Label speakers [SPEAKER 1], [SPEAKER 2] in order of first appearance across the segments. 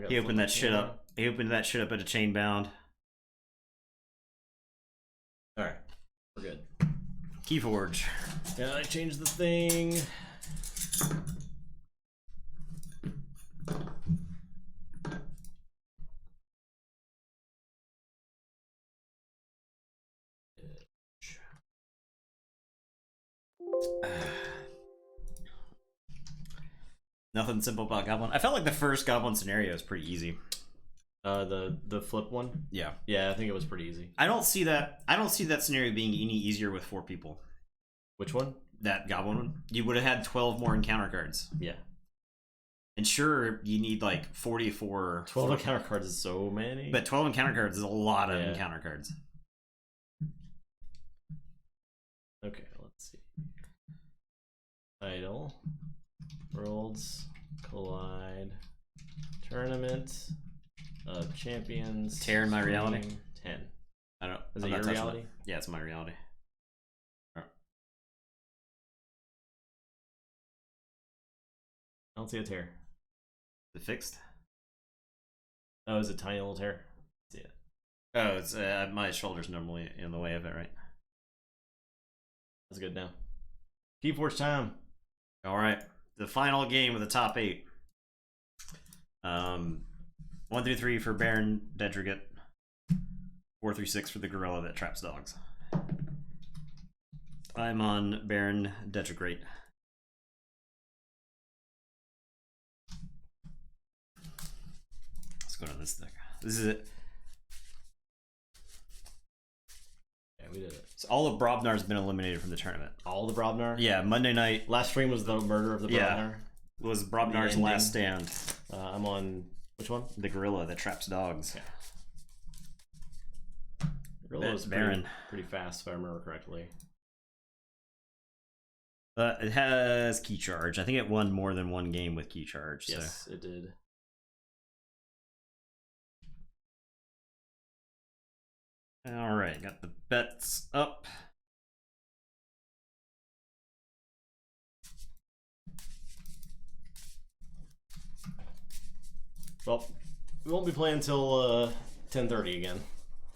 [SPEAKER 1] He opened that shit up. He opened that shit up at a chain bound.
[SPEAKER 2] All right, we're good.
[SPEAKER 1] Keyforge.
[SPEAKER 2] Yeah, I changed the thing.
[SPEAKER 1] Nothing simple about Goblin. I felt like the first Goblin scenario is pretty easy.
[SPEAKER 2] The flip one.
[SPEAKER 1] Yeah.
[SPEAKER 2] Yeah, I think it was pretty easy.
[SPEAKER 1] I don't see that scenario being any easier with 4 people.
[SPEAKER 2] Which one?
[SPEAKER 1] That Goblin one. You would have had 12 more encounter cards.
[SPEAKER 2] Yeah.
[SPEAKER 1] And sure, you need like 44.
[SPEAKER 2] 12 encounter cards is so many.
[SPEAKER 1] But 12 encounter cards is a lot of encounter cards.
[SPEAKER 2] Okay, let's see. Title. Worlds Collide. Tournament of Champions.
[SPEAKER 1] Tear in my reality.
[SPEAKER 2] 10.
[SPEAKER 1] I don't know.
[SPEAKER 2] Is it your reality?
[SPEAKER 1] Yeah, it's my reality.
[SPEAKER 2] I don't see a tear.
[SPEAKER 1] Is it fixed?
[SPEAKER 2] Oh, is it tiny little tear?
[SPEAKER 1] See it. Oh, it's my shoulder's normally in the way of it, right?
[SPEAKER 2] That's good now. Keyforge time.
[SPEAKER 1] All right, the final game of the top 8. 1 through 3 for Baron Dedrigate. 4 through 6 for the gorilla that traps dogs. I'm on Baron Dedrigate. Let's go to this deck. This is it.
[SPEAKER 2] Yeah, we did it.
[SPEAKER 1] So all of Brobnar's been eliminated from the tournament.
[SPEAKER 2] All the Brobnar?
[SPEAKER 1] Yeah, Monday night.
[SPEAKER 2] Last stream was the murder of the Brobnar.
[SPEAKER 1] Yeah, was Brobnar's last stand.
[SPEAKER 2] I'm on which one?
[SPEAKER 1] The gorilla that traps dogs.
[SPEAKER 2] Yeah. Gorilla was
[SPEAKER 1] Baron.
[SPEAKER 2] Pretty fast, if I remember correctly.
[SPEAKER 1] It has key charge. I think it won more than one game with key charge.
[SPEAKER 2] Yes,
[SPEAKER 1] so.
[SPEAKER 2] it did.
[SPEAKER 1] All right, got the bets up.
[SPEAKER 2] Well, we won't be playing until 10:30 again.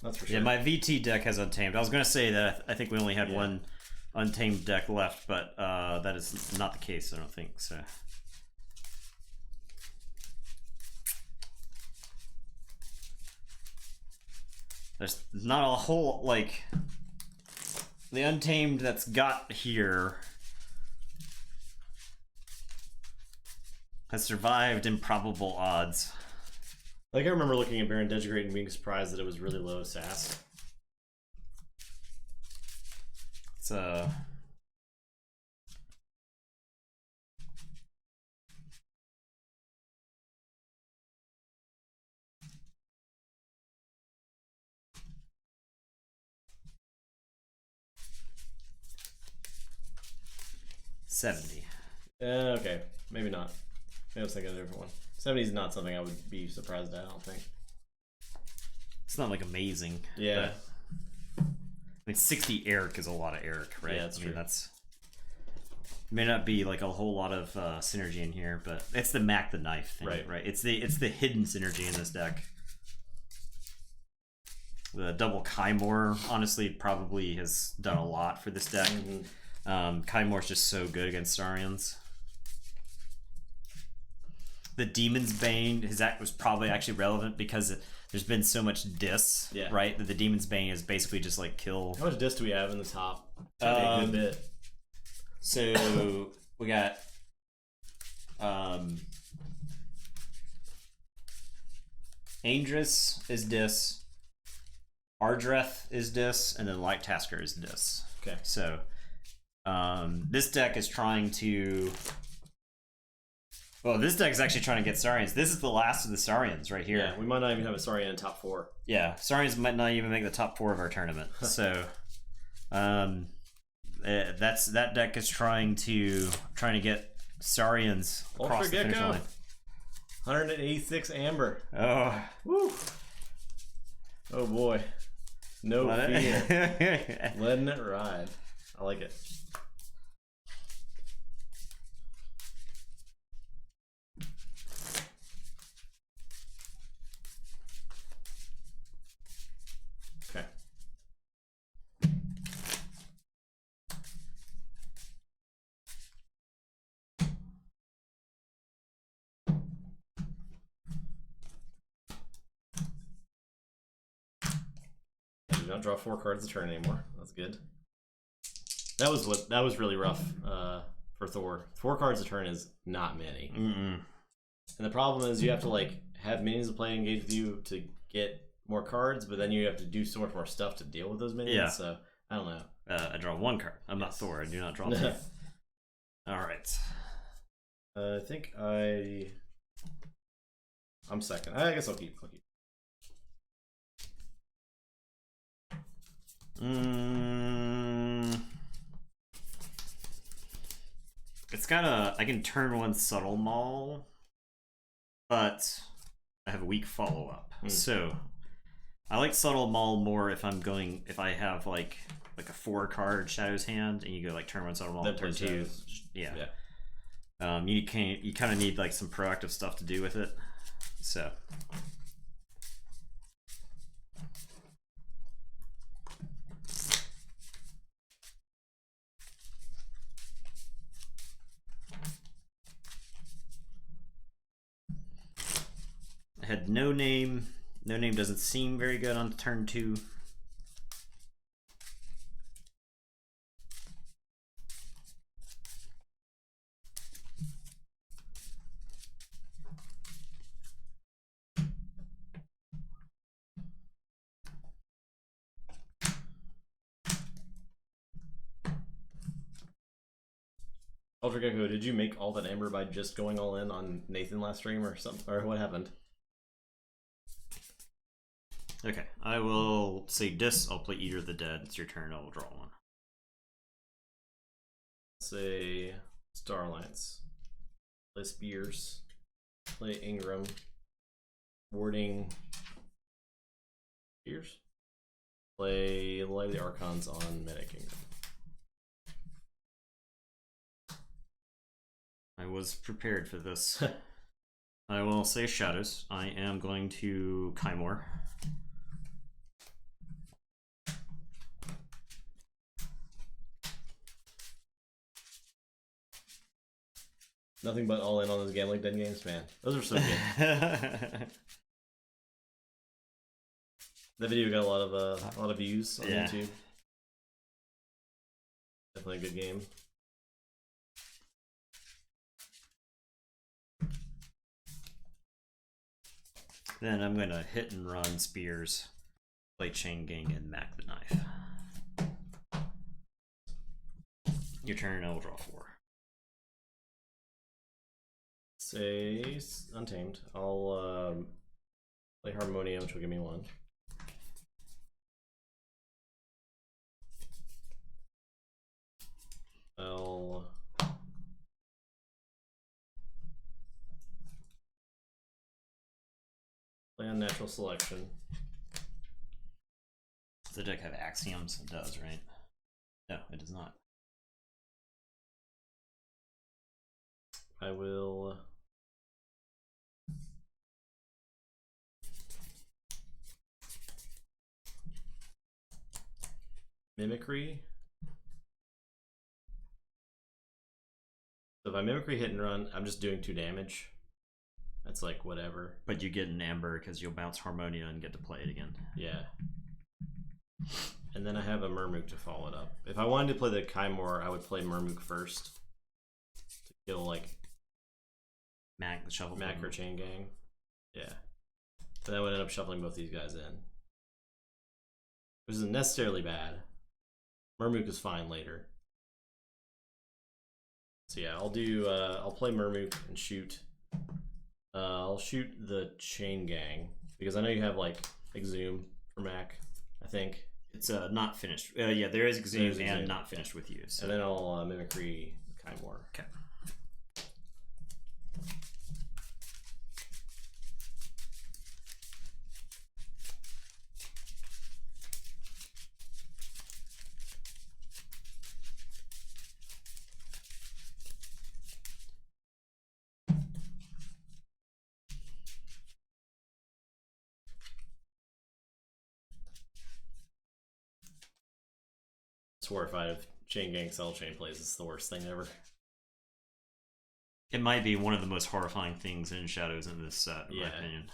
[SPEAKER 2] That's for sure.
[SPEAKER 1] Yeah, my VT deck has untamed. I was going to say that I think we only had one untamed deck left, but that is not the case, I don't think. So. There's not a whole, like, the untamed that's got here has survived improbable odds.
[SPEAKER 2] Like, I remember looking at Baron Dedrigate and being surprised that it was really low SAS.
[SPEAKER 1] It's $70.
[SPEAKER 2] Okay, maybe not. Maybe I was thinking of a different one. 70 is not something I would be surprised at, I don't think.
[SPEAKER 1] It's not like amazing.
[SPEAKER 2] Yeah.
[SPEAKER 1] I mean, 60 Eric is a lot of Eric, right?
[SPEAKER 2] Yeah, that's true.
[SPEAKER 1] That's may not be like a whole lot of synergy in here, but it's the Mac the Knife thing, right? It's the hidden synergy in this deck. The double Kymor honestly probably has done a lot for this deck. Kymor's just so good against Saurians. The Demon's Bane, his act was probably actually relevant because there's been so much dis, right? That the Demon's Bane is basically just like kill.
[SPEAKER 2] How much dis do we have in the top? A good bit.
[SPEAKER 1] So we got Andrus is dis, Ardreth is dis, and then Light Tasker is dis.
[SPEAKER 2] Okay.
[SPEAKER 1] So this deck is trying to. Well, this deck is actually trying to get Saurians. This is the last of the Saurians right here.
[SPEAKER 2] Yeah, we might not even have a Saurian in top 4.
[SPEAKER 1] Yeah, Saurians might not even make the top 4 of our tournament. So, that deck is trying to get Saurians across the finish line.
[SPEAKER 2] 186 Amber.
[SPEAKER 1] Oh,
[SPEAKER 2] woo! Oh boy, no fear. Letting it ride. I like it. not draw 4 cards a turn anymore. That's good. That was really rough for Thor. 4 cards a turn is not many. And the problem is you have to like have minions to play engage with you to get more cards, but then you have to do so much more stuff to deal with those minions.
[SPEAKER 1] Yeah.
[SPEAKER 2] So I don't know.
[SPEAKER 1] I draw 1 card. I'm not Thor. I do not draw 2. All right.
[SPEAKER 2] I think I'm second. I guess I'll keep.
[SPEAKER 1] It's got I can turn 1 Subtle Maul, but I have a weak follow-up. So I like Subtle Maul more if I have like a 4 card Shadows hand and you go like turn 1 Subtle Maul, turn 2. Yeah. You kind of need like some proactive stuff to do with it. So I had No Name. No Name doesn't seem very good on turn 2.
[SPEAKER 2] Ultra Gecko, did you make all that amber by just going all in on Nathan last stream or something? Or what happened?
[SPEAKER 1] Okay, I will say this. I'll play Eater of the Dead. It's your turn. I will draw 1.
[SPEAKER 2] Say Star Alliance. Play Spears. Play Ingram. Warding Spears. Play Light of the Archons on Medic Ingram.
[SPEAKER 1] I was prepared for this. I will say Shadows. I am going to Kymor.
[SPEAKER 2] Nothing but all in on those Gambling Den games, man. Those are so good. That video got a lot of views on YouTube. Definitely a good game.
[SPEAKER 1] Then I'm going to hit and run Spears, play Chain Gang, and Mac the Knife. Your turn, I will draw 4.
[SPEAKER 2] Say Untamed. I'll play Harmonium, which will give me 1. I'll play Unnatural Selection.
[SPEAKER 1] Does the deck have Axioms? It does, right? No, it does not.
[SPEAKER 2] I will Mimicry. So if I Mimicry hit and run, I'm just doing 2 damage. That's like whatever.
[SPEAKER 1] But you get an Amber because you'll bounce Harmonia and get to play it again.
[SPEAKER 2] Yeah. And then I have a Murmook to follow it up. If I wanted to play the Kymor, I would play Murmook first. To kill like
[SPEAKER 1] Mac the Shuffle.
[SPEAKER 2] Mac or Chain Gang. Yeah. And then I would end up shuffling both these guys in. Which isn't necessarily bad. Murmook is fine later. So yeah, I'll play Murmook and shoot. I'll shoot the Chain Gang because I know you have like Exhume for Mac. I think
[SPEAKER 1] it's not finished. Yeah, there is Exhume and not finished with you. So.
[SPEAKER 2] And then I'll Mimicry Kymor.
[SPEAKER 1] Okay.
[SPEAKER 2] Horrified if Chain Gang Cell Chain plays. It's the worst thing ever.
[SPEAKER 1] It might be one of the most horrifying things in Shadows in this set, in my opinion.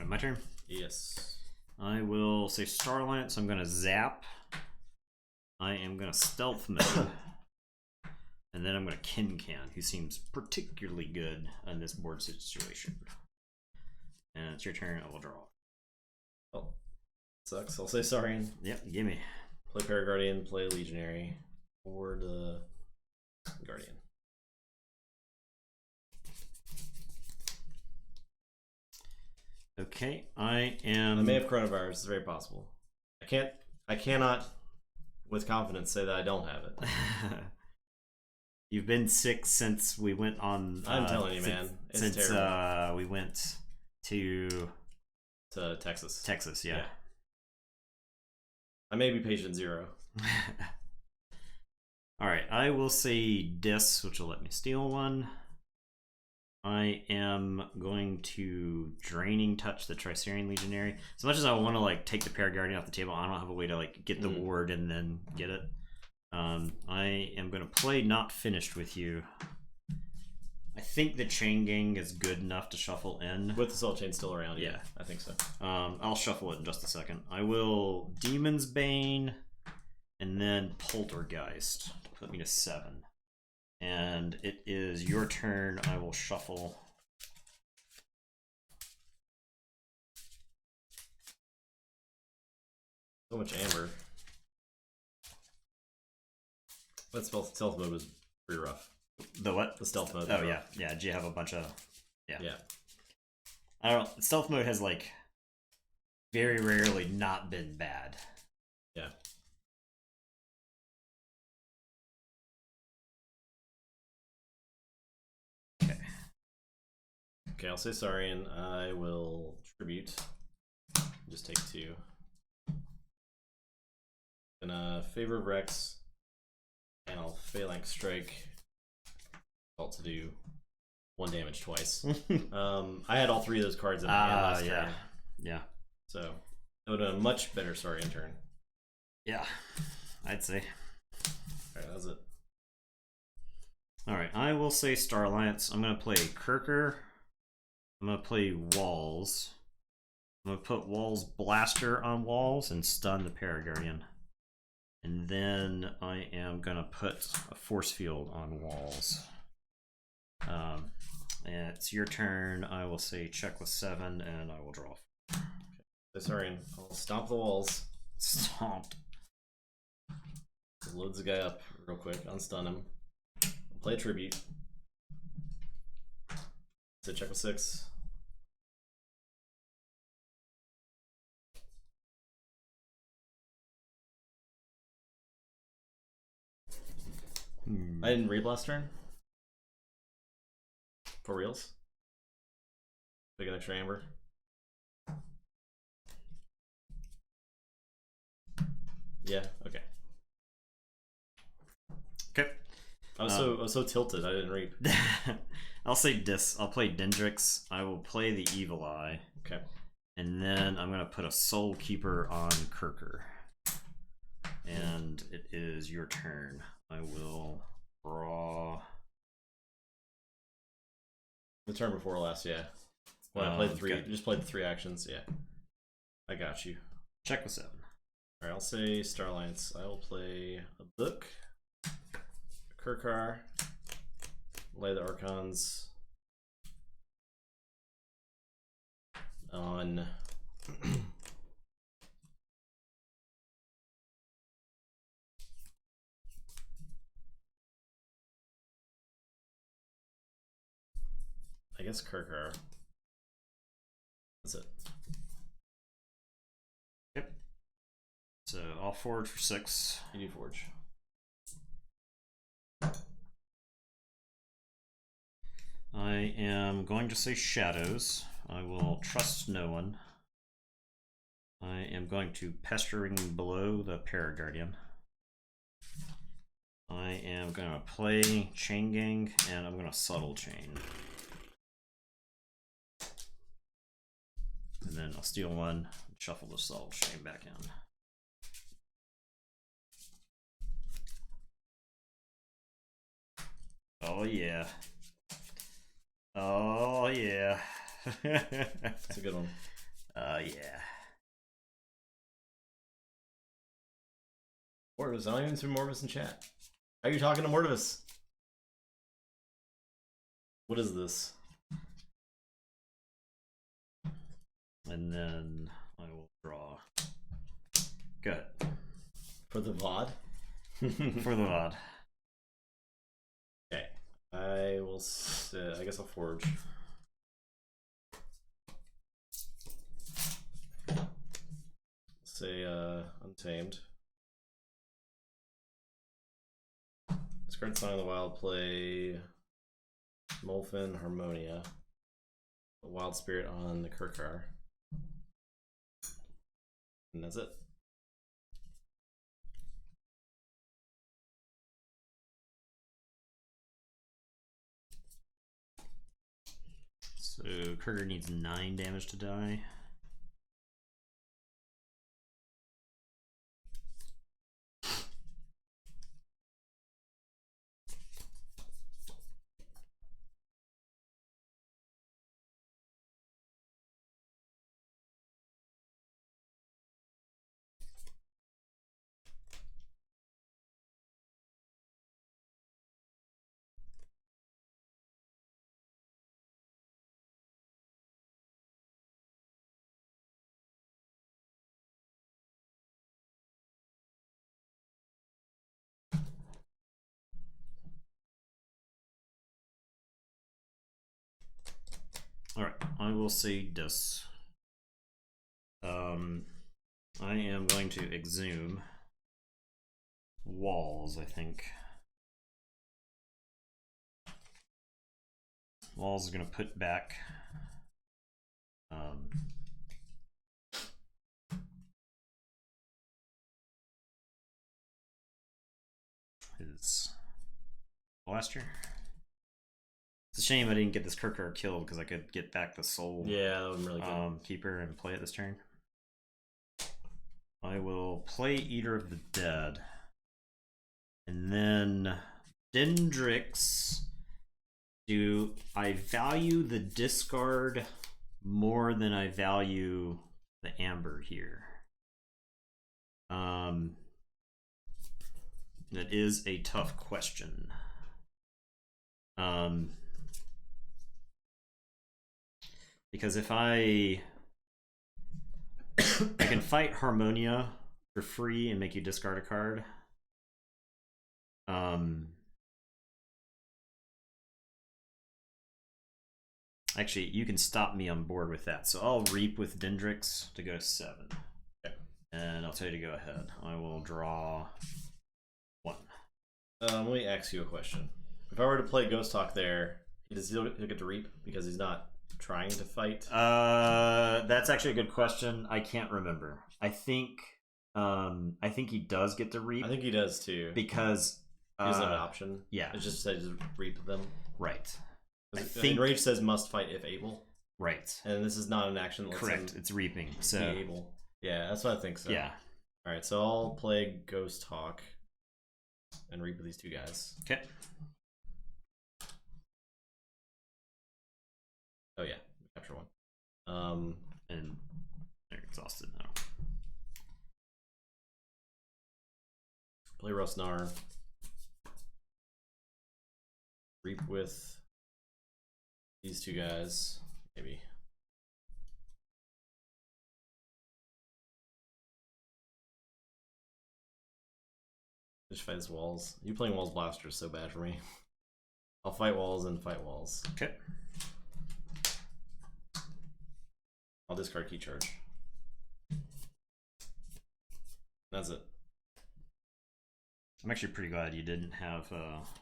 [SPEAKER 1] Alright, my turn.
[SPEAKER 2] Yes.
[SPEAKER 1] I will say Starlight, so I'm going to zap. I am going to stealth mode. And then I'm going to Kincan, who seems particularly good in this board situation. And it's your turn, I will draw.
[SPEAKER 2] Oh, sucks. I'll say Saurian.
[SPEAKER 1] Yep, gimme.
[SPEAKER 2] Play Paraguardian, play Legionary, or the Guardian.
[SPEAKER 1] Okay, I am...
[SPEAKER 2] I may have coronavirus, it's very possible. I cannot, with confidence, say that I don't have it.
[SPEAKER 1] You've been sick since we went on...
[SPEAKER 2] I'm telling you, man. It's terrible.
[SPEAKER 1] We went to
[SPEAKER 2] Texas.
[SPEAKER 1] Texas, yeah.
[SPEAKER 2] I may be patient 0.
[SPEAKER 1] Alright, I will say Dis, which will let me steal one. I am going to Draining Touch the Tricerian Legionary. As much as I want to like take the Paraguardian off the table, I don't have a way to like get the ward and then get it. I am going to play Not Finished with You. I think the Chain Gang is good enough to shuffle in.
[SPEAKER 2] With the Soul Chain still around,
[SPEAKER 1] yeah.
[SPEAKER 2] I think so.
[SPEAKER 1] I'll shuffle it in just a second. I will Demon's Bane and then Poltergeist to put me to 7. And it is your turn. I will shuffle.
[SPEAKER 2] So much amber. That stealth mode was pretty rough.
[SPEAKER 1] The what?
[SPEAKER 2] The stealth mode.
[SPEAKER 1] Oh yeah, yeah. Do you have a bunch of? Yeah.
[SPEAKER 2] Yeah.
[SPEAKER 1] I don't know. Stealth mode has like very rarely not been bad.
[SPEAKER 2] Yeah. Okay, I'll say Saurian. I will Tribute. Just take 2. Gonna Favor of Rex. And I'll Phalanx Strike. To do 1 damage twice. I had all 3 of those cards in my hand last turn.
[SPEAKER 1] Yeah.
[SPEAKER 2] So it would have been a much better Saurian turn.
[SPEAKER 1] Yeah, I'd say.
[SPEAKER 2] Alright, that's it.
[SPEAKER 1] Alright, I will say Star Alliance. I'm gonna play Kirker. I'm gonna play Walls. I'm gonna put Walls Blaster on Walls and stun the Paraguardian. And then I am gonna put a Force Field on Walls. And it's your turn. I will say check with 7 and I will draw.
[SPEAKER 2] Okay. So Saurian, I'll stomp the walls.
[SPEAKER 1] Stomped.
[SPEAKER 2] Loads the guy up real quick, unstun him. I'll play a Tribute. So check with 6. I didn't read last turn. For reals? Take an extra amber. Yeah, okay.
[SPEAKER 1] Okay.
[SPEAKER 2] I was so tilted, I didn't read.
[SPEAKER 1] I'll say Dis. I'll play Dendrix. I will play the Evil Eye.
[SPEAKER 2] Okay.
[SPEAKER 1] And then I'm gonna put a Soul Keeper on Kirker. And it is your turn. I will draw.
[SPEAKER 2] The turn before last, yeah. When I played the 3, just played the 3 actions, yeah. I got you.
[SPEAKER 1] Check with 7.
[SPEAKER 2] Alright, I'll say Star Alliance. I will play a Book, a Kirkar, lay the Archons on I guess Kirkar. That's it.
[SPEAKER 1] Yep. So I'll forge for 6.
[SPEAKER 2] You do Forge.
[SPEAKER 1] I am going to say Shadows. I will trust no one. I am going to Pestering Blow the Paraguardian. I am going to play Chain Gang, and I'm going to Subtle Chain. And then I'll steal one, shuffle the Subtle Chain back in. Oh yeah. Oh yeah.
[SPEAKER 2] It's a good one.
[SPEAKER 1] Yeah.
[SPEAKER 2] Mortivis, I don't even see Mortivis in chat. How are you talking to Mortivis? What is this?
[SPEAKER 1] And then I will draw. Good.
[SPEAKER 2] For the VOD?
[SPEAKER 1] For the VOD.
[SPEAKER 2] Okay. I will I guess I'll forge. Say Untamed. Discard Sign of the Wild, play Molfin Harmonia. A Wild Spirit on the Kirkar. And that's it.
[SPEAKER 1] So Kirkar needs 9 damage to die. Alright, I will say this. I am going to exhume walls, I think. Walls is going to put back his blaster. It's a shame I didn't get this Kirkar killed because I could get back the soul.
[SPEAKER 2] Yeah, that would be really good.
[SPEAKER 1] Keeper and play it this turn. I will play Eater of the Dead. And then Dendrix. Do I value the discard more than I value the amber here? That is a tough question. Because if I can fight Harmonia for free and make you discard a card. Actually, you can stop me on board with that. So I'll Reap with Dendrix to go to 7.
[SPEAKER 2] Okay.
[SPEAKER 1] And I'll tell you to go ahead. I will draw 1.
[SPEAKER 2] Let me ask you a question. If I were to play Ghost Talk there, he'll get to Reap because he's not trying to fight?
[SPEAKER 1] That's actually a good question. I can't remember. I think he does get to Reap.
[SPEAKER 2] I think he does too.
[SPEAKER 1] Because
[SPEAKER 2] he doesn't have an option.
[SPEAKER 1] Yeah.
[SPEAKER 2] It just says Reap them.
[SPEAKER 1] Right.
[SPEAKER 2] I think Rage says must fight if able.
[SPEAKER 1] Right.
[SPEAKER 2] And this is not an action.
[SPEAKER 1] Correct. It's reaping. So
[SPEAKER 2] be able. Yeah, that's what I think so.
[SPEAKER 1] Yeah.
[SPEAKER 2] Alright, so I'll play Ghost Hawk and Reap with these 2 guys.
[SPEAKER 1] Okay.
[SPEAKER 2] Oh yeah, capture 1.
[SPEAKER 1] And they're exhausted now.
[SPEAKER 2] Play Rosnar. Reap with these 2 guys, maybe. Just fight his walls. You playing Walls Blaster is so bad for me. I'll fight walls and fight walls.
[SPEAKER 1] Okay.
[SPEAKER 2] I'll discard Key Charge. That's it.
[SPEAKER 1] I'm actually pretty glad you didn't have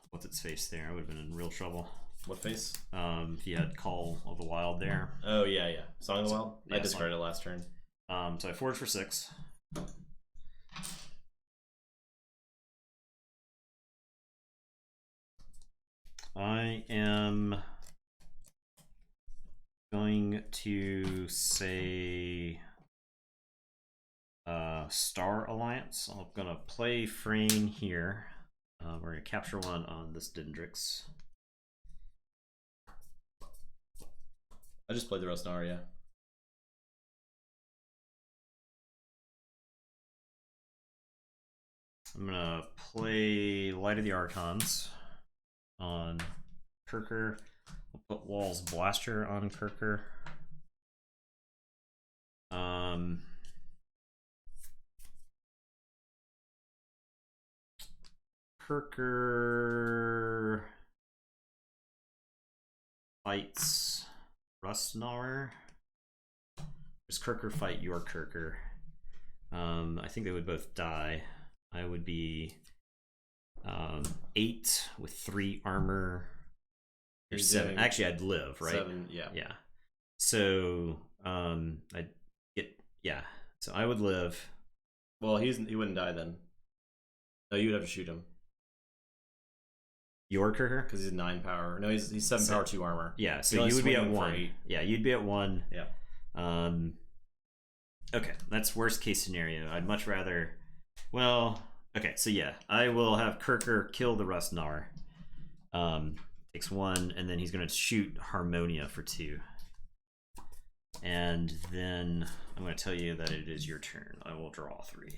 [SPEAKER 1] what's its face there. I would have been in real trouble.
[SPEAKER 2] What face?
[SPEAKER 1] If you had Call of the Wild there.
[SPEAKER 2] Oh yeah, yeah. Song of the Wild?
[SPEAKER 1] Yeah,
[SPEAKER 2] I discarded it last turn.
[SPEAKER 1] So I forged for 6. I am going to say Star Alliance. I'm gonna play Frayne here. We're gonna capture 1 on this Dendrix.
[SPEAKER 2] I just played the Rosnar, yeah.
[SPEAKER 1] I'm gonna play Light of the Archons on Kirker. I'll put Wall's Blaster on Kirker. Kirker fights Rustnar. Does Kirker fight your Kirker? I think they would both die. I would be 8 with 3 armor. There's 7. Actually, I'd live, right?
[SPEAKER 2] 7, yeah.
[SPEAKER 1] Yeah. So I'd get, yeah. So I would live.
[SPEAKER 2] Well, he wouldn't die then. No, you would have to shoot him.
[SPEAKER 1] Your Kirker?
[SPEAKER 2] Because he's 9 power. No, he's 7 power, 2 armor.
[SPEAKER 1] Yeah, so you would be at 1. Yeah, you'd be at 1.
[SPEAKER 2] Yeah.
[SPEAKER 1] Okay, that's worst case scenario. I'd much rather. Well, okay, so yeah, I will have Kirker kill the Rustnar. Takes 1, and then he's going to shoot Harmonia for 2. And then I'm going to tell you that it is your turn. I will draw 3.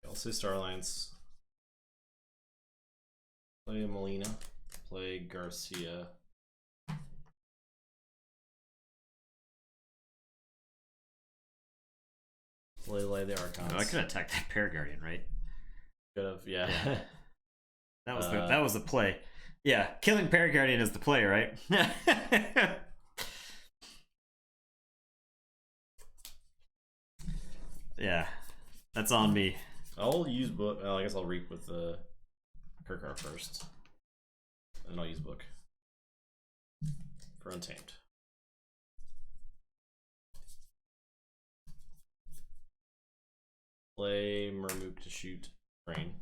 [SPEAKER 2] Also Star Alliance. Play Molina. Play Garcia. Play Light of the Archons.
[SPEAKER 1] Oh, I could attack that Paraguardian, right?
[SPEAKER 2] Could have, yeah.
[SPEAKER 1] That was the play. Yeah, killing Paraguardian is the play, right? Yeah, that's on me.
[SPEAKER 2] I'll use book. Well, I guess I'll reap with the Kirkar first, and then I'll use book for Untamed. Play Murmook to shoot Rain,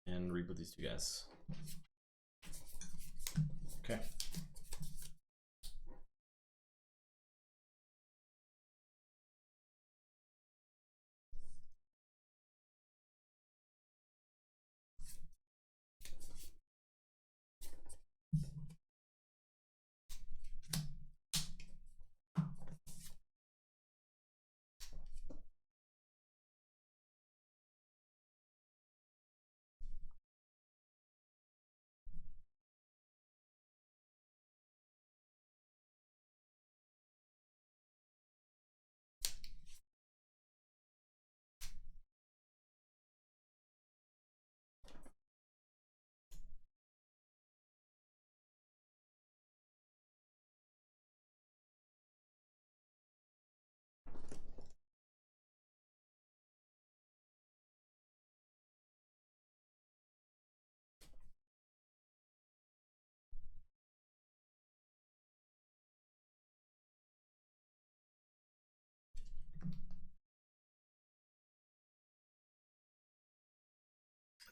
[SPEAKER 2] and reap with these 2 guys. Okay.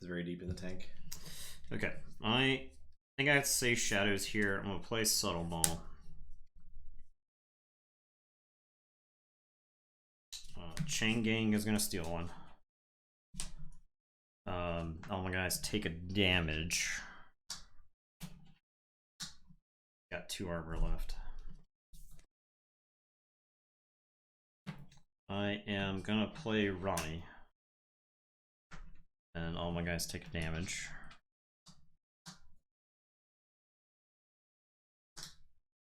[SPEAKER 2] It's very deep in the tank.
[SPEAKER 1] Okay, I think I have to say Shadows here. I'm gonna play Subtle Maul. Chain Gang is gonna steal 1. All my guys take a damage. Got 2 armor left. I am gonna play Ronnie. And all my guys take damage.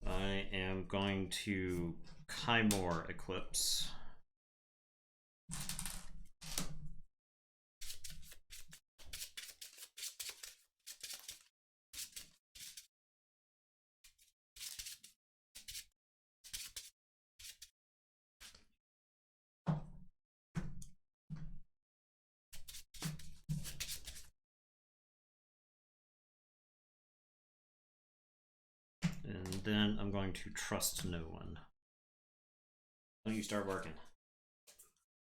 [SPEAKER 1] I am going to Kymor Eclipse. And then I'm going to trust no one. Don't you start barking.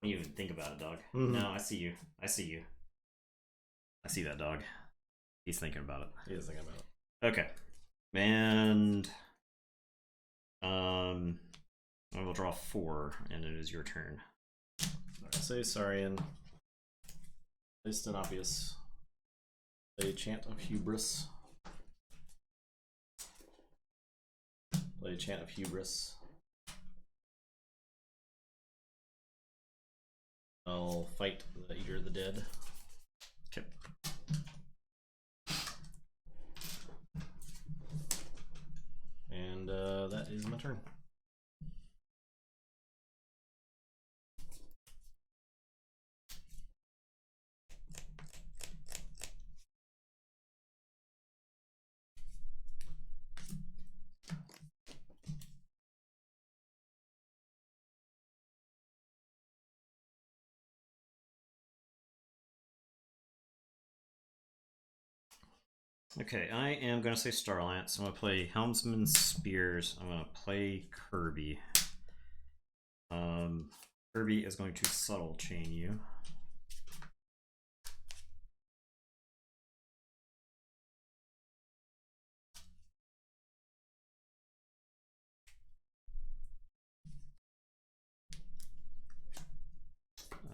[SPEAKER 1] Don't even think about it, dog. No, I see you. I see you. I see that dog. He's thinking about it.
[SPEAKER 2] He is thinking about it.
[SPEAKER 1] Okay. And I'm I will draw 4, and it is your turn.
[SPEAKER 2] I'll say Saurian. Play Stenopius. Play Chant of Hubris. Play Chant of Hubris. I'll fight the Eater of the Dead.
[SPEAKER 1] Okay.
[SPEAKER 2] And that is my turn.
[SPEAKER 1] Okay, I am going to say Starlance. I'm going to play Helmsman Spears. I'm going to play Kirby. Kirby is going to Subtle Chain you.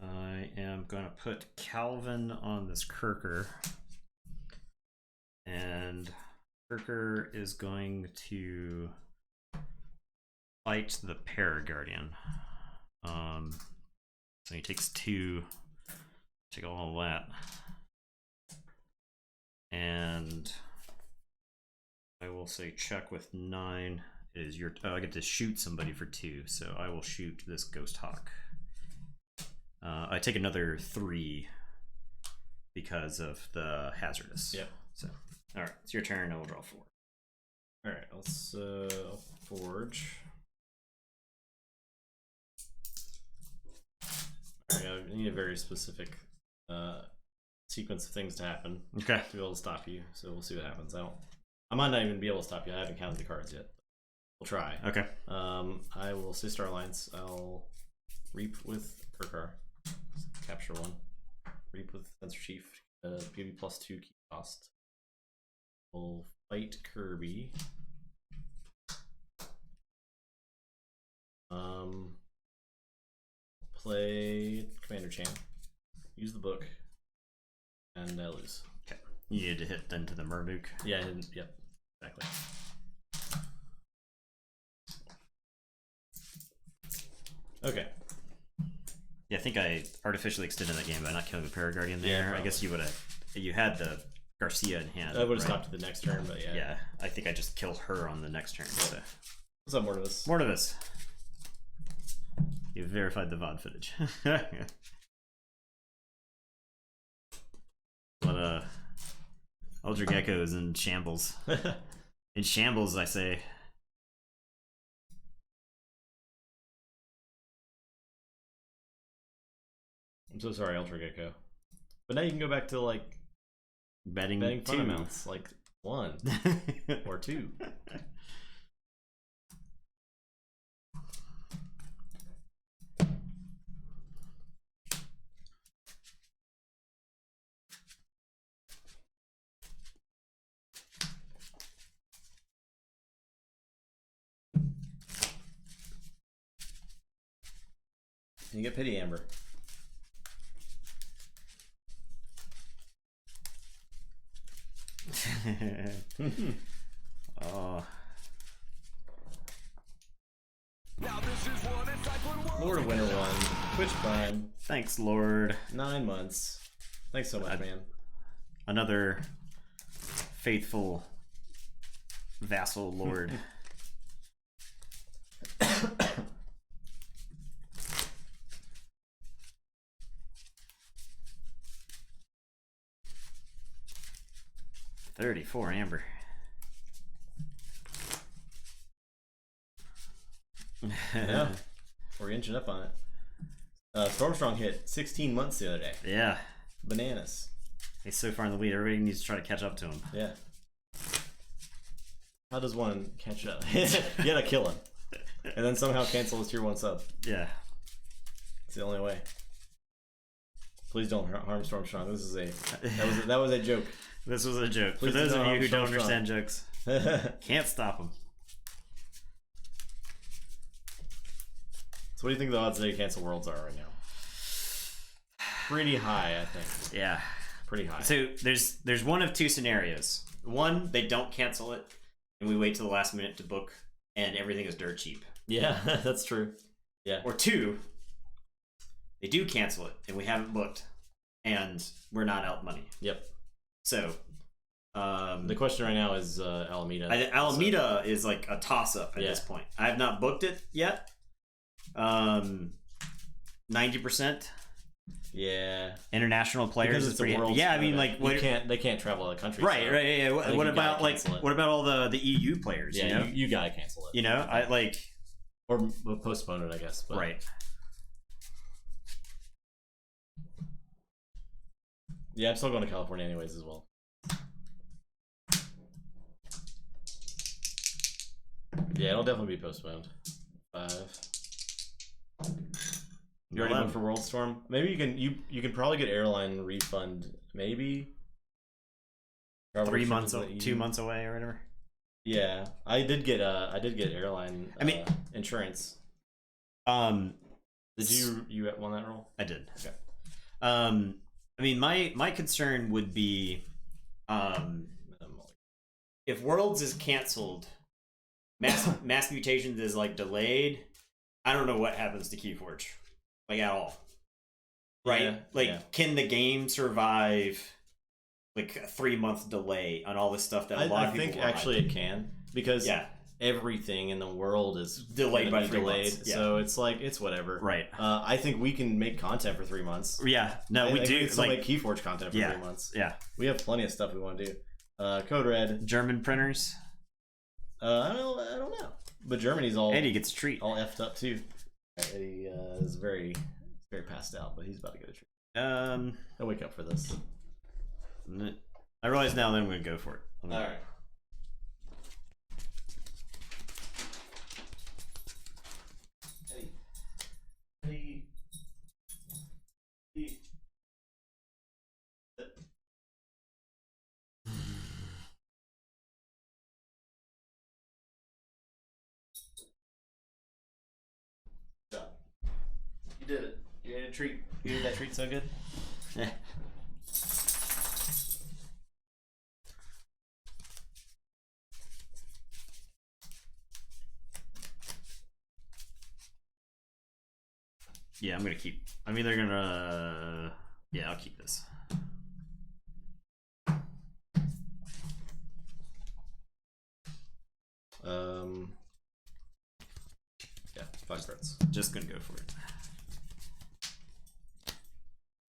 [SPEAKER 1] I am going to put Calvin on this Kirker. And Kirker is going to fight the Paraguardian. So he takes 2, take all of that. And I will say check with 9 is your, oh, I get to shoot somebody for 2, so I will shoot this Ghost Hawk. I take another 3 because of the hazardous.
[SPEAKER 2] Yep.
[SPEAKER 1] So, all right, it's your turn. I will draw 4.
[SPEAKER 2] All right, let's forge. All right, I need a very specific sequence of things to happen.
[SPEAKER 1] Okay.
[SPEAKER 2] To be able to stop you. So we'll see what happens. I might not even be able to stop you. I haven't counted the cards yet. We'll try.
[SPEAKER 1] Okay.
[SPEAKER 2] I will say Starlines. I'll Reap with Kirkar. Capture 1. Reap with Sensor Chief. Give you +2 key cost. We'll fight Kirby. Play Commander Chan. Use the book. And I lose.
[SPEAKER 1] Okay. You need to hit then to the Murmook.
[SPEAKER 2] Yeah, yep. Exactly. Okay.
[SPEAKER 1] Yeah, I think I artificially extended that game by not killing the Paraguardian there.
[SPEAKER 2] Yeah,
[SPEAKER 1] I guess you would have. You had the Garcia in hand.
[SPEAKER 2] I would have stopped at the next turn, but yeah.
[SPEAKER 1] Yeah, I think I just killed her on the next turn. So.
[SPEAKER 2] What's up, Mortivis?
[SPEAKER 1] Mortivis. You've verified the VOD footage. But Ultra Gecko is in shambles. In shambles, I say.
[SPEAKER 2] I'm so sorry, Ultra Gecko. But now you can go back to like
[SPEAKER 1] betting
[SPEAKER 2] fun
[SPEAKER 1] 2
[SPEAKER 2] amounts, like 1 or 2. You get Pity Amber.
[SPEAKER 1] Oh.
[SPEAKER 2] Lord of Winter 1, Twitch Prime.
[SPEAKER 1] Thanks, Lord.
[SPEAKER 2] 9 months. Thanks so much, man.
[SPEAKER 1] Another faithful vassal lord. $34 Amber.
[SPEAKER 2] Yeah, we're inching up on it. Stormstrong hit 16 months the other day.
[SPEAKER 1] Yeah.
[SPEAKER 2] Bananas.
[SPEAKER 1] He's so far in the lead. Everybody needs to try to catch up to him.
[SPEAKER 2] Yeah. How does one catch up? You gotta kill him. And then somehow cancel his tier 1 sub.
[SPEAKER 1] Yeah.
[SPEAKER 2] It's the only way. Please don't harm Stormstrong. This is that was a joke.
[SPEAKER 1] This was a joke.
[SPEAKER 2] Please
[SPEAKER 1] for those of you who don't
[SPEAKER 2] Stormstrong.
[SPEAKER 1] understand jokes, can't stop them.
[SPEAKER 2] So what do you think the odds that they cancel Worlds are right now? Pretty high, I think.
[SPEAKER 1] Yeah.
[SPEAKER 2] Pretty high.
[SPEAKER 1] So there's one of two scenarios. One, they don't cancel it, and we wait till the last minute to book, and everything is dirt cheap.
[SPEAKER 2] Yeah, that's true. Yeah.
[SPEAKER 1] Or two, they do cancel it, and we haven't booked, and we're not out money.
[SPEAKER 2] Yep.
[SPEAKER 1] So,
[SPEAKER 2] the question right now is Alameda.
[SPEAKER 1] Alameda is like a toss-up at this point. I have not booked it yet. 90%.
[SPEAKER 2] Yeah.
[SPEAKER 1] International players is pretty. Yeah, I mean, like
[SPEAKER 2] they can't travel out of the country.
[SPEAKER 1] Right,
[SPEAKER 2] so
[SPEAKER 1] right. Yeah. What about all the EU players?
[SPEAKER 2] Yeah,
[SPEAKER 1] you know?
[SPEAKER 2] you gotta cancel it.
[SPEAKER 1] You know, I like
[SPEAKER 2] or postpone it, I guess. But.
[SPEAKER 1] Right.
[SPEAKER 2] Yeah, I'm still going to California anyways as well. Yeah, it'll definitely be postponed. 5. You already went for Worldstorm? Maybe you can probably get airline refund. Maybe
[SPEAKER 1] 3 months, 2 months away or whatever.
[SPEAKER 2] Yeah, I did get airline. Insurance. Did you won that roll?
[SPEAKER 1] I did.
[SPEAKER 2] Okay.
[SPEAKER 1] I mean, my concern would be, if Worlds is canceled, Mass Mutations is like delayed. I don't know what happens to Keyforge, like at all. Right? Can the game survive like a 3-month delay on all this stuff that a lot of people
[SPEAKER 2] I think actually it can, because everything in the world is
[SPEAKER 1] delayed by 3 months. Yeah.
[SPEAKER 2] So it's like it's whatever.
[SPEAKER 1] Right.
[SPEAKER 2] I think we can make content for 3 months.
[SPEAKER 1] Yeah. No, we do.
[SPEAKER 2] We can still make Keyforge content for 3 months.
[SPEAKER 1] Yeah.
[SPEAKER 2] We have plenty of stuff we want to do. Code Red.
[SPEAKER 1] German printers.
[SPEAKER 2] I don't know. But Germany's all
[SPEAKER 1] Eddie gets a treat.
[SPEAKER 2] All effed up too. Eddie is very passed out, but he's about to get a treat. He'll wake up for this.
[SPEAKER 1] I realize now that I'm going to go for it.
[SPEAKER 2] All right. Eddie. You did it. You ate a treat. You ate that treat so good.
[SPEAKER 1] Yeah, I'm gonna keep. I'm either gonna. Yeah, I'll keep this.
[SPEAKER 2] Yeah, 5 cards.
[SPEAKER 1] Just gonna go for it.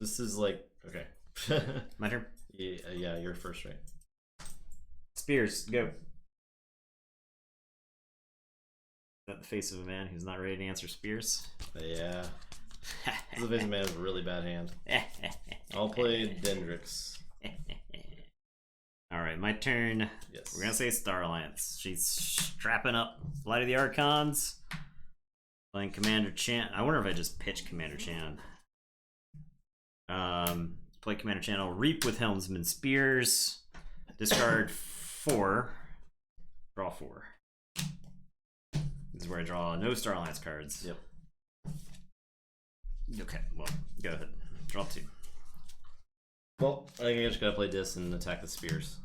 [SPEAKER 2] This is like okay.
[SPEAKER 1] My turn.
[SPEAKER 2] Yeah, you're first, right?
[SPEAKER 1] Spears, go. At the face of a man who's not ready to answer Spears.
[SPEAKER 2] Yeah. The face of a man has a really bad hand. I'll play Dendrix.
[SPEAKER 1] Alright, my turn.
[SPEAKER 2] Yes.
[SPEAKER 1] We're gonna say Star Alliance. She's strapping up Light of the Archons. Playing Commander Chan. I wonder if I just pitch Commander Chan. Play Commander Chan. I'll Reap with Helmsman Spears. Discard 4. Draw 4. This is where I draw no Star Alliance cards.
[SPEAKER 2] Yep.
[SPEAKER 1] Okay, well, go ahead. Draw 2.
[SPEAKER 2] Well, I think I just gotta play this and attack the Spears.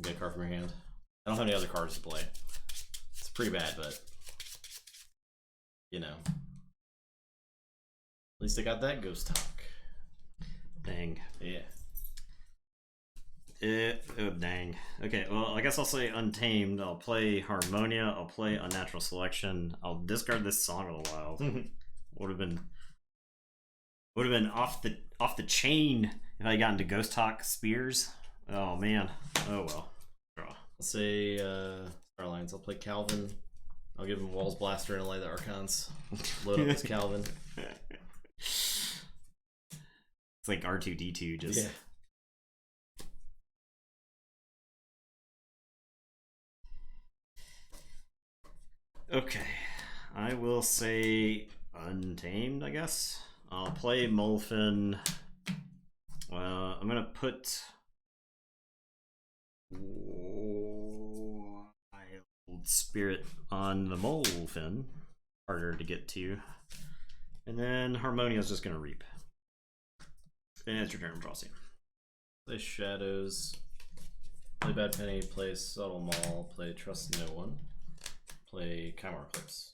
[SPEAKER 2] Get a card from your hand. I don't have any other cards to play. It's pretty bad, but you know. At least I got that Ghost Talk.
[SPEAKER 1] Dang.
[SPEAKER 2] Yeah.
[SPEAKER 1] Oh, dang. Okay, well, I guess I'll say Untamed. I'll play Harmonia. I'll play Unnatural Selection. I'll discard this Song of the Wild. Would have been off the chain if I got into Ghost Talk Spears. Oh man. Oh well. Draw.
[SPEAKER 2] I'll say Star Alliance. I'll play Calvin. I'll give him Walls Blaster and Light of the Archons. Load up this Calvin.
[SPEAKER 1] It's like R2D2 just.
[SPEAKER 2] Yeah.
[SPEAKER 1] Okay, I will say Untamed, I guess. I'll play Molfin. I'm gonna put Wild Spirit on the Molfin. harder to get to. And then Harmonia is just going to reap. And it's your turn, draw scene.
[SPEAKER 2] Play Shadows. Play Bad Penny. Play Subtle Maul. Play Trust No One. Play Chimera Eclipse.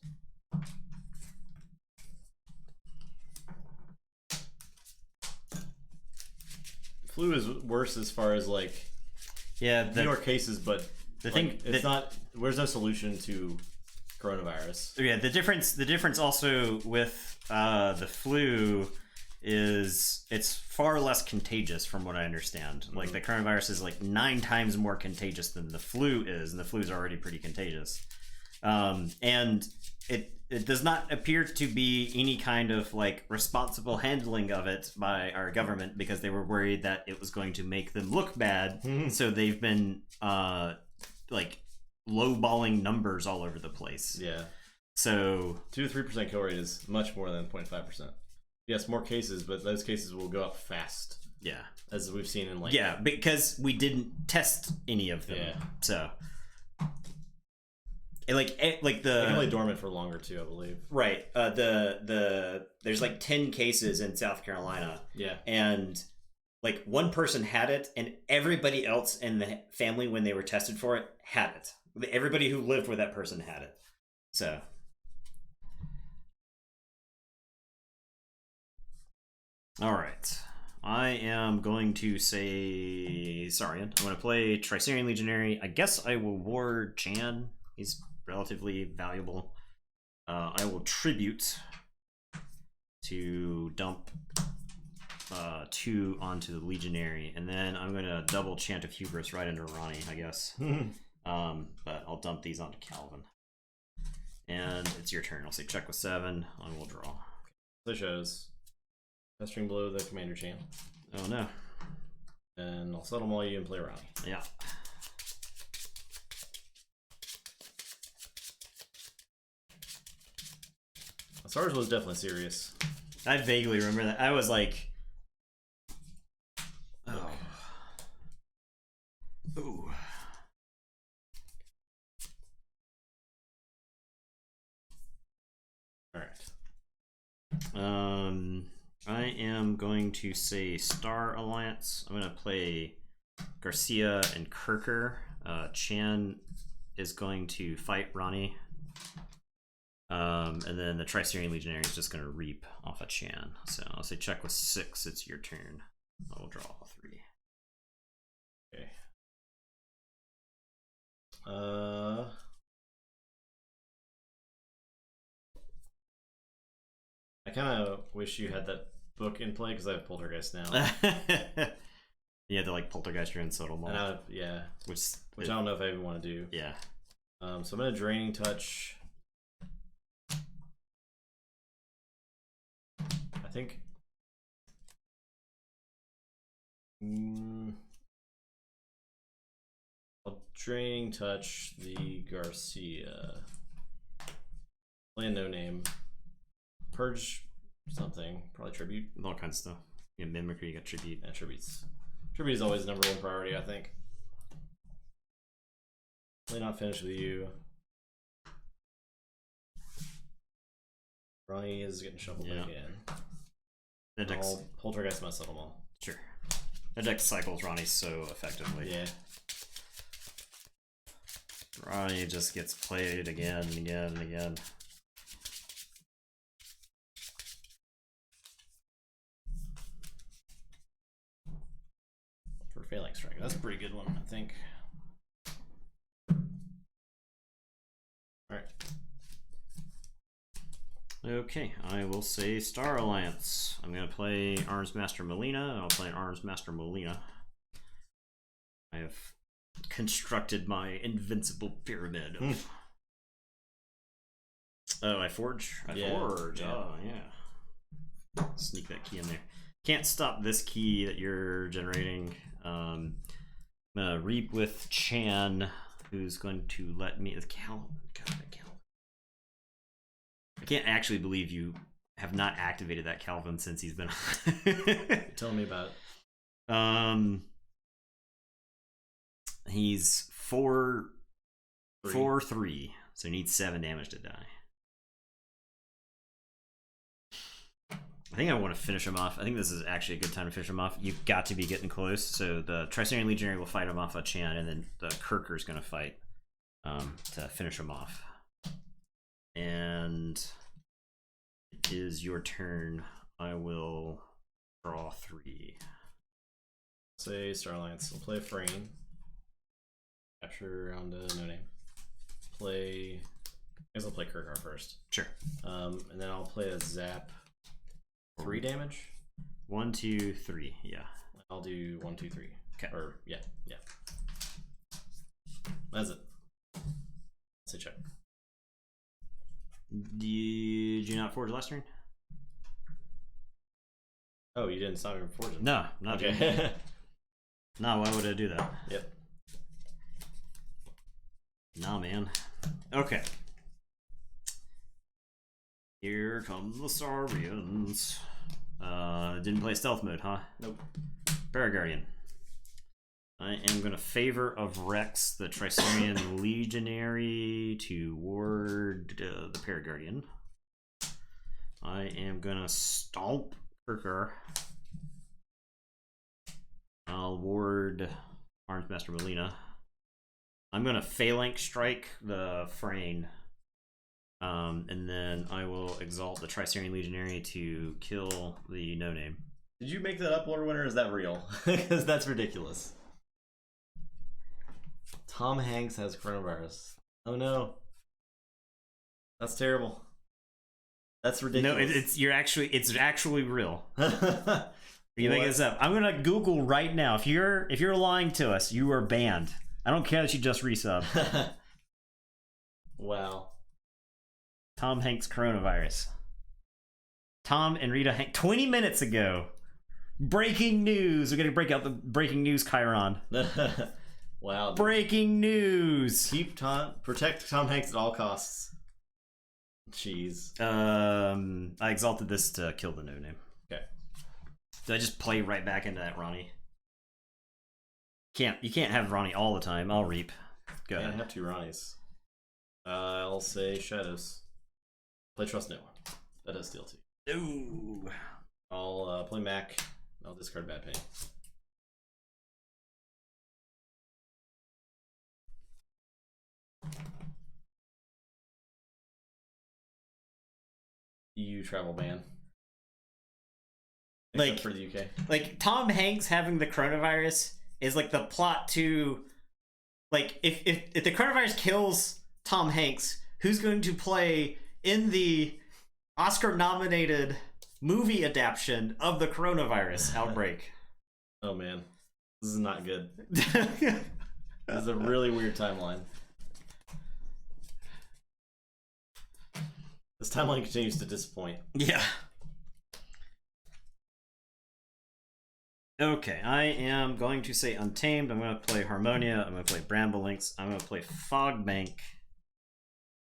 [SPEAKER 2] Flu is worse as far as like more cases, but the thing it's not. There's no solution to coronavirus.
[SPEAKER 1] Yeah, the difference also with the flu is it's far less contagious, from what I understand. Like the coronavirus is like 9 times more contagious than the flu is, and the flu is already pretty contagious. And it does not appear to be any kind of like responsible handling of it by our government, because they were worried that it was going to make them look bad. So they've been like lowballing numbers all over the place.
[SPEAKER 2] Yeah.
[SPEAKER 1] So
[SPEAKER 2] 2 to 3% kill rate is much more than 0.5%. Yes, more cases, but those cases will go up fast.
[SPEAKER 1] Yeah.
[SPEAKER 2] As we've seen in like...
[SPEAKER 1] Yeah, because we didn't test any of them. Yeah. So... Like the
[SPEAKER 2] they can lay dormant for longer too, I believe.
[SPEAKER 1] Right. There's like 10 cases in South Carolina.
[SPEAKER 2] Yeah.
[SPEAKER 1] And like one person had it, and everybody else in the family, when they were tested for it, had it. Everybody who lived with that person had it. So. All right. I am going to say Saurian. I'm going to play Tricerian Legionary. I guess I will ward Chan. He's relatively valuable. I will tribute to dump 2 onto the Legionary, and then I'm going to double Chant of Hubris right into Ronnie, I guess. But I'll dump these onto Calvin. And it's your turn. I'll say check with 7. I will draw.
[SPEAKER 2] Play shows. Pestering Blow the Commander Chant.
[SPEAKER 1] Oh no.
[SPEAKER 2] And I'll Subtle Maul you and play Ronnie.
[SPEAKER 1] Yeah.
[SPEAKER 2] SARS was definitely serious.
[SPEAKER 1] I vaguely remember that. I was like, oh. Ooh.
[SPEAKER 2] Alright.
[SPEAKER 1] I am going to say Star Alliance. I'm going to play Garcia and Kirker. Chan is going to fight Ronnie. And then the Tricerian Legionary is just going to reap off of Chan. So I'll say check with 6. It's your turn. I will draw 3.
[SPEAKER 2] Okay. I kind of wish you had that book in play because I have Poltergeist now.
[SPEAKER 1] Yeah, they're like Poltergeist and Subtle Maul.
[SPEAKER 2] Yeah. Which
[SPEAKER 1] I
[SPEAKER 2] don't know if I even want to do.
[SPEAKER 1] Yeah.
[SPEAKER 2] So I'm going to Draining Touch. I think I'll Draining Touch the Garcia. Play a no name. Purge something. Probably Tribute.
[SPEAKER 1] All kinds of stuff. Yeah, Mimicry, you got Tribute.
[SPEAKER 2] Yeah, Tributes. Tribute is always number 1 priority, I think. Play Not Finish with you. Ronnie is getting shuffled back in.
[SPEAKER 1] That deck's...
[SPEAKER 2] I'll Poltergeist my Subtle Maul.
[SPEAKER 1] Sure. That deck cycles Ronnie so effectively.
[SPEAKER 2] Yeah.
[SPEAKER 1] Ronnie just gets played again and again and again.
[SPEAKER 2] For Failing Strike. That's a pretty good one, I think. Alright.
[SPEAKER 1] Okay, I will say Star Alliance. I'm going to play Arms Master Molina. I'll play an Arms Master Molina. I have constructed my invincible pyramid of... Oh, I forge? I forge. Yeah. Oh, yeah. Sneak that key in there. Can't stop this key that you're generating. I'm going to reap with Chan, who's going to let me... I can't actually believe you have not activated that Calvin since he's been
[SPEAKER 2] Tell me about
[SPEAKER 1] it. He's 4/3, so he needs 7 damage to die. I think I want to finish him off. I think this is actually a good time to finish him off. You've got to be getting close. So the Tricerian Legionary will fight him off a Chan, and then the Kirker's going to fight to finish him off. And it is your turn. I will draw 3.
[SPEAKER 2] Say Star Alliance. We'll play Frayne. Capture on to no name. Play. I guess I'll play Kirkar first.
[SPEAKER 1] Sure.
[SPEAKER 2] And then I'll play a Zap. 3 damage?
[SPEAKER 1] 1, 2, 3. Yeah.
[SPEAKER 2] I'll do 1, 2, 3.
[SPEAKER 1] Okay.
[SPEAKER 2] Or, yeah. That's it. Say check.
[SPEAKER 1] Did you not forge last turn?
[SPEAKER 2] Oh, you didn't stop me from forging?
[SPEAKER 1] No, not
[SPEAKER 2] okay.
[SPEAKER 1] No, why would I do that?
[SPEAKER 2] Yep.
[SPEAKER 1] Nah, man. Okay. Here come the Saurians. Didn't play stealth mode, huh?
[SPEAKER 2] Nope.
[SPEAKER 1] Paraguardian. I am going to favor of Rex, the Tricerian Legionary, to ward the Paraguardian. I am going to stomp Kirker. I'll ward Armsmaster Molina. I'm going to Phalanx strike the Frayne. And then I will exalt the Tricerian Legionary to kill the no-name.
[SPEAKER 2] Did you make that up, Lord Winter, or is that real? Because that's ridiculous. Tom Hanks has coronavirus. Oh no. That's terrible. That's ridiculous.
[SPEAKER 1] No, it's actually real. You making this up? I'm gonna Google right now. If you're lying to us, you are banned. I don't care that you just resubbed.
[SPEAKER 2] Wow.
[SPEAKER 1] Tom Hanks coronavirus. Tom and Rita Hanks 20 minutes ago. Breaking news. We're gonna break out the breaking news Chiron.
[SPEAKER 2] Wow.
[SPEAKER 1] Breaking news.
[SPEAKER 2] Protect Tom Hanks at all costs. Jeez.
[SPEAKER 1] I exalted this to kill the no-name.
[SPEAKER 2] Okay.
[SPEAKER 1] Did I just play right back into that Ronnie? You can't have Ronnie all the time. I'll reap. Go ahead.
[SPEAKER 2] I have 2 Ronnies. I'll say Shadows. Play Trust No One. That does steal 2.
[SPEAKER 1] Ooh.
[SPEAKER 2] I'll play Mac. I'll discard Bad Pain. EU travel ban. Except for the UK.
[SPEAKER 1] Like Tom Hanks having the coronavirus is like the plot to, like, if the coronavirus kills Tom Hanks, who's going to play in the Oscar-nominated movie adaptation of the coronavirus outbreak?
[SPEAKER 2] Oh man, this is not good. This is a really weird timeline. This timeline continues to disappoint.
[SPEAKER 1] Yeah. Okay, I am going to say Untamed. I'm going to play Harmonia. I'm going to play Bramble Links. I'm going to play Fogbank.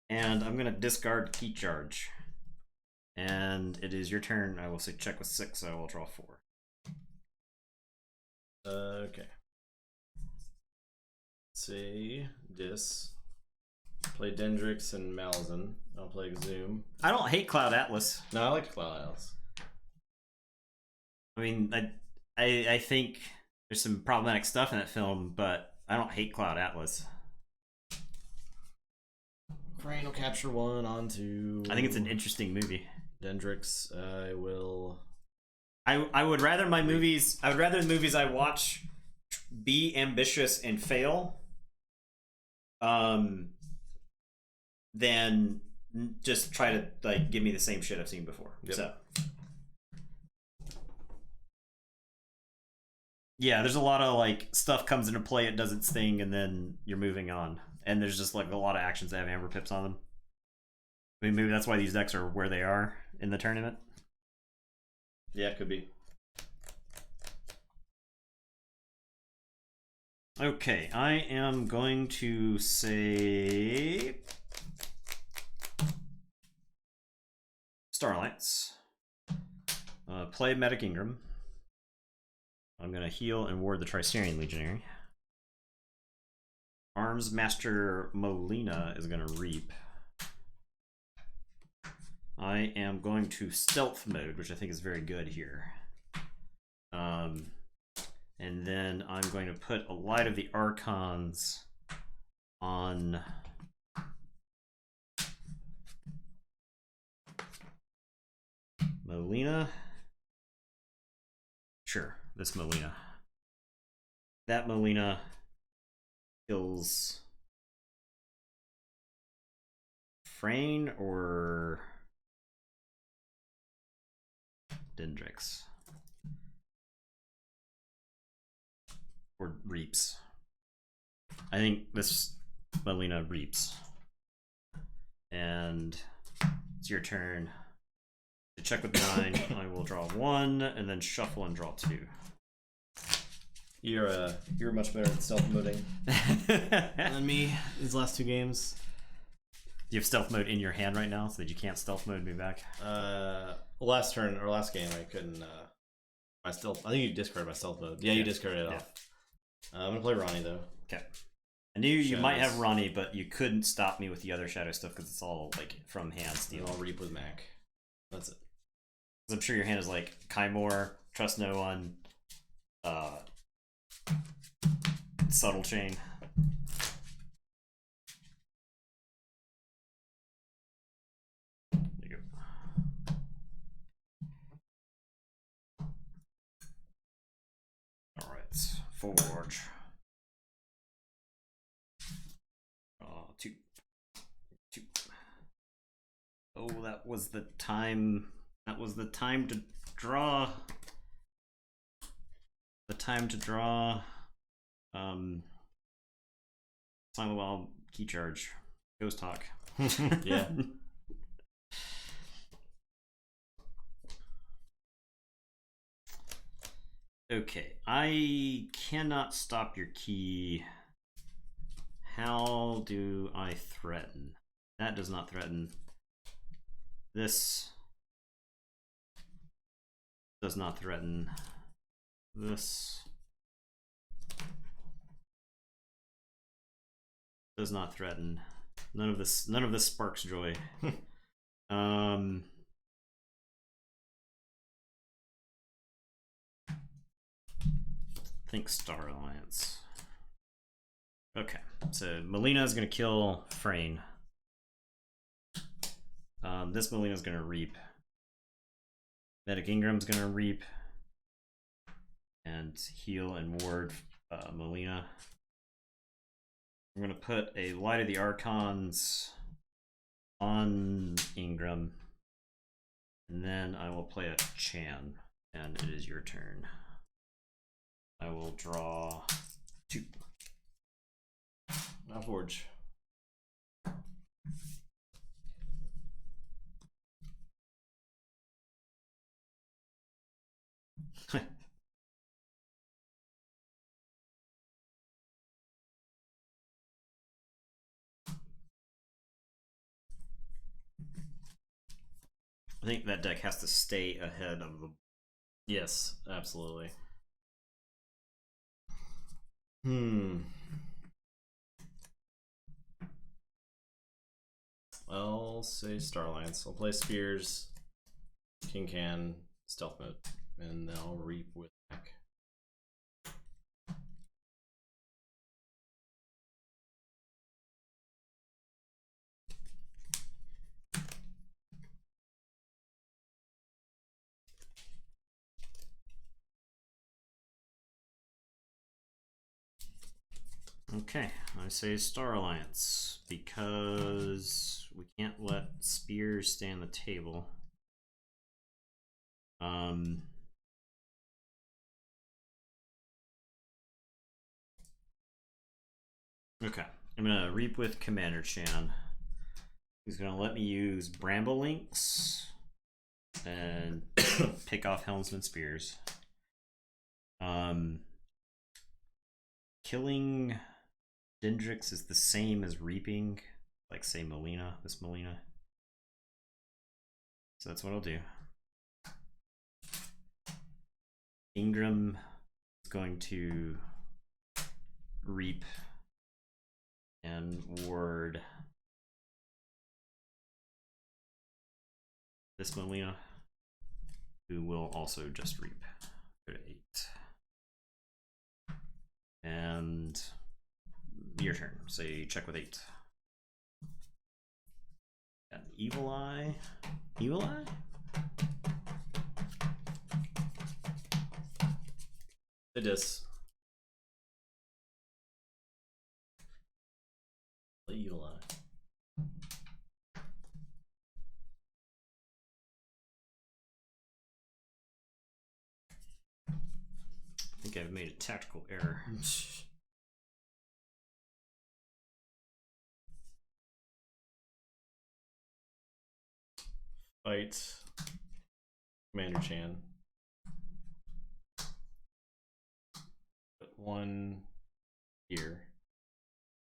[SPEAKER 1] And I'm going to discard Key Charge. And it is your turn. I will say check with 6, so I will draw 4.
[SPEAKER 2] Okay. Say Dis. Play Dendrix and Malazan. I'll play Exhume.
[SPEAKER 1] I don't hate Cloud Atlas.
[SPEAKER 2] No, I like Cloud Atlas.
[SPEAKER 1] I mean, I think there's some problematic stuff in that film, but I don't hate Cloud Atlas.
[SPEAKER 2] Frayne will capture 1 onto.
[SPEAKER 1] I think it's an interesting movie.
[SPEAKER 2] Dendrix, I will.
[SPEAKER 1] I would rather my movies. I would rather the movies I watch be ambitious and fail. Than just try to like give me the same shit I've seen before. Yep. So yeah, there's a lot of like stuff comes into play, it does its thing, and then you're moving on. And there's just like a lot of actions that have amber pips on them. I mean, maybe that's why these decks are where they are in the tournament.
[SPEAKER 2] Yeah, it could be.
[SPEAKER 1] Okay, I am going to say Starlights. Play Medic Ingram. I'm going to heal and ward the Tricerian Legionary. Armsmaster Molina is going to reap. I am going to stealth mode, which I think is very good here. And then I'm going to put a Light of the Archons on Melina. Sure, this Melina. That Melina kills Frayne or Dendrix. Or Reaps. I think this Melina Reaps. And it's your turn. To check with 9, I will draw 1 and then shuffle and draw 2.
[SPEAKER 2] You're much better at stealth moding than me these last 2 games.
[SPEAKER 1] Do you have stealth mode in your hand right now so that you can't stealth mode me back?
[SPEAKER 2] Last turn or last game I couldn't. My stealth. I think you discarded my stealth mode. Yeah, you discarded it off. I'm gonna play Ronnie though.
[SPEAKER 1] Okay. I knew you might have Ronnie, but you couldn't stop me with the other shadow stuff because it's all like from hand steal.
[SPEAKER 2] I'll Reap with Mac. That's it.
[SPEAKER 1] I'm sure your hand is like Kymor, Trust No One, Subtle Chain. There you go. Alright, Forge. 2. Oh, that was the time. That was the time to draw. The time to draw. Silent Wild Key Charge. Ghost Talk.
[SPEAKER 2] Yeah.
[SPEAKER 1] Okay, I cannot stop your key. How do I threaten? That does not threaten. This does not threaten. This does not threaten. None of this sparks joy. Think Star Alliance. Okay, so Melina is going to kill Frayne. This Melina is going to Reap. Medic Ingram's going to Reap. And heal and ward Melina. I'm going to put a Light of the Archons on Ingram. And then I will play a Chan. And it is your turn. I will draw 2.
[SPEAKER 2] Now Forge.
[SPEAKER 1] I think that deck has to stay ahead of the...
[SPEAKER 2] Yes, absolutely. I'll say Star Alliance. I'll play Spears, King Can, Stealth Mode, and then I'll Reap with Mac.
[SPEAKER 1] Okay, I say Star Alliance because we can't let Spears stay on the table. Okay, I'm gonna Reap with Commander Chan. He's gonna let me use Bramble Links and pick off Helmsman Spears. Killing Dendrix is the same as Reaping, like say Melina, this Melina. So that's what I'll do. Ingram is going to Reap and ward this Molina, who will also just reap. Go to 8. And your turn. Say check with 8. Got an Evil Eye. Evil Eye?
[SPEAKER 2] It is. The Evil Eye.
[SPEAKER 1] I think I've made a tactical error.
[SPEAKER 2] Fight Commander Chan. Put 1 here.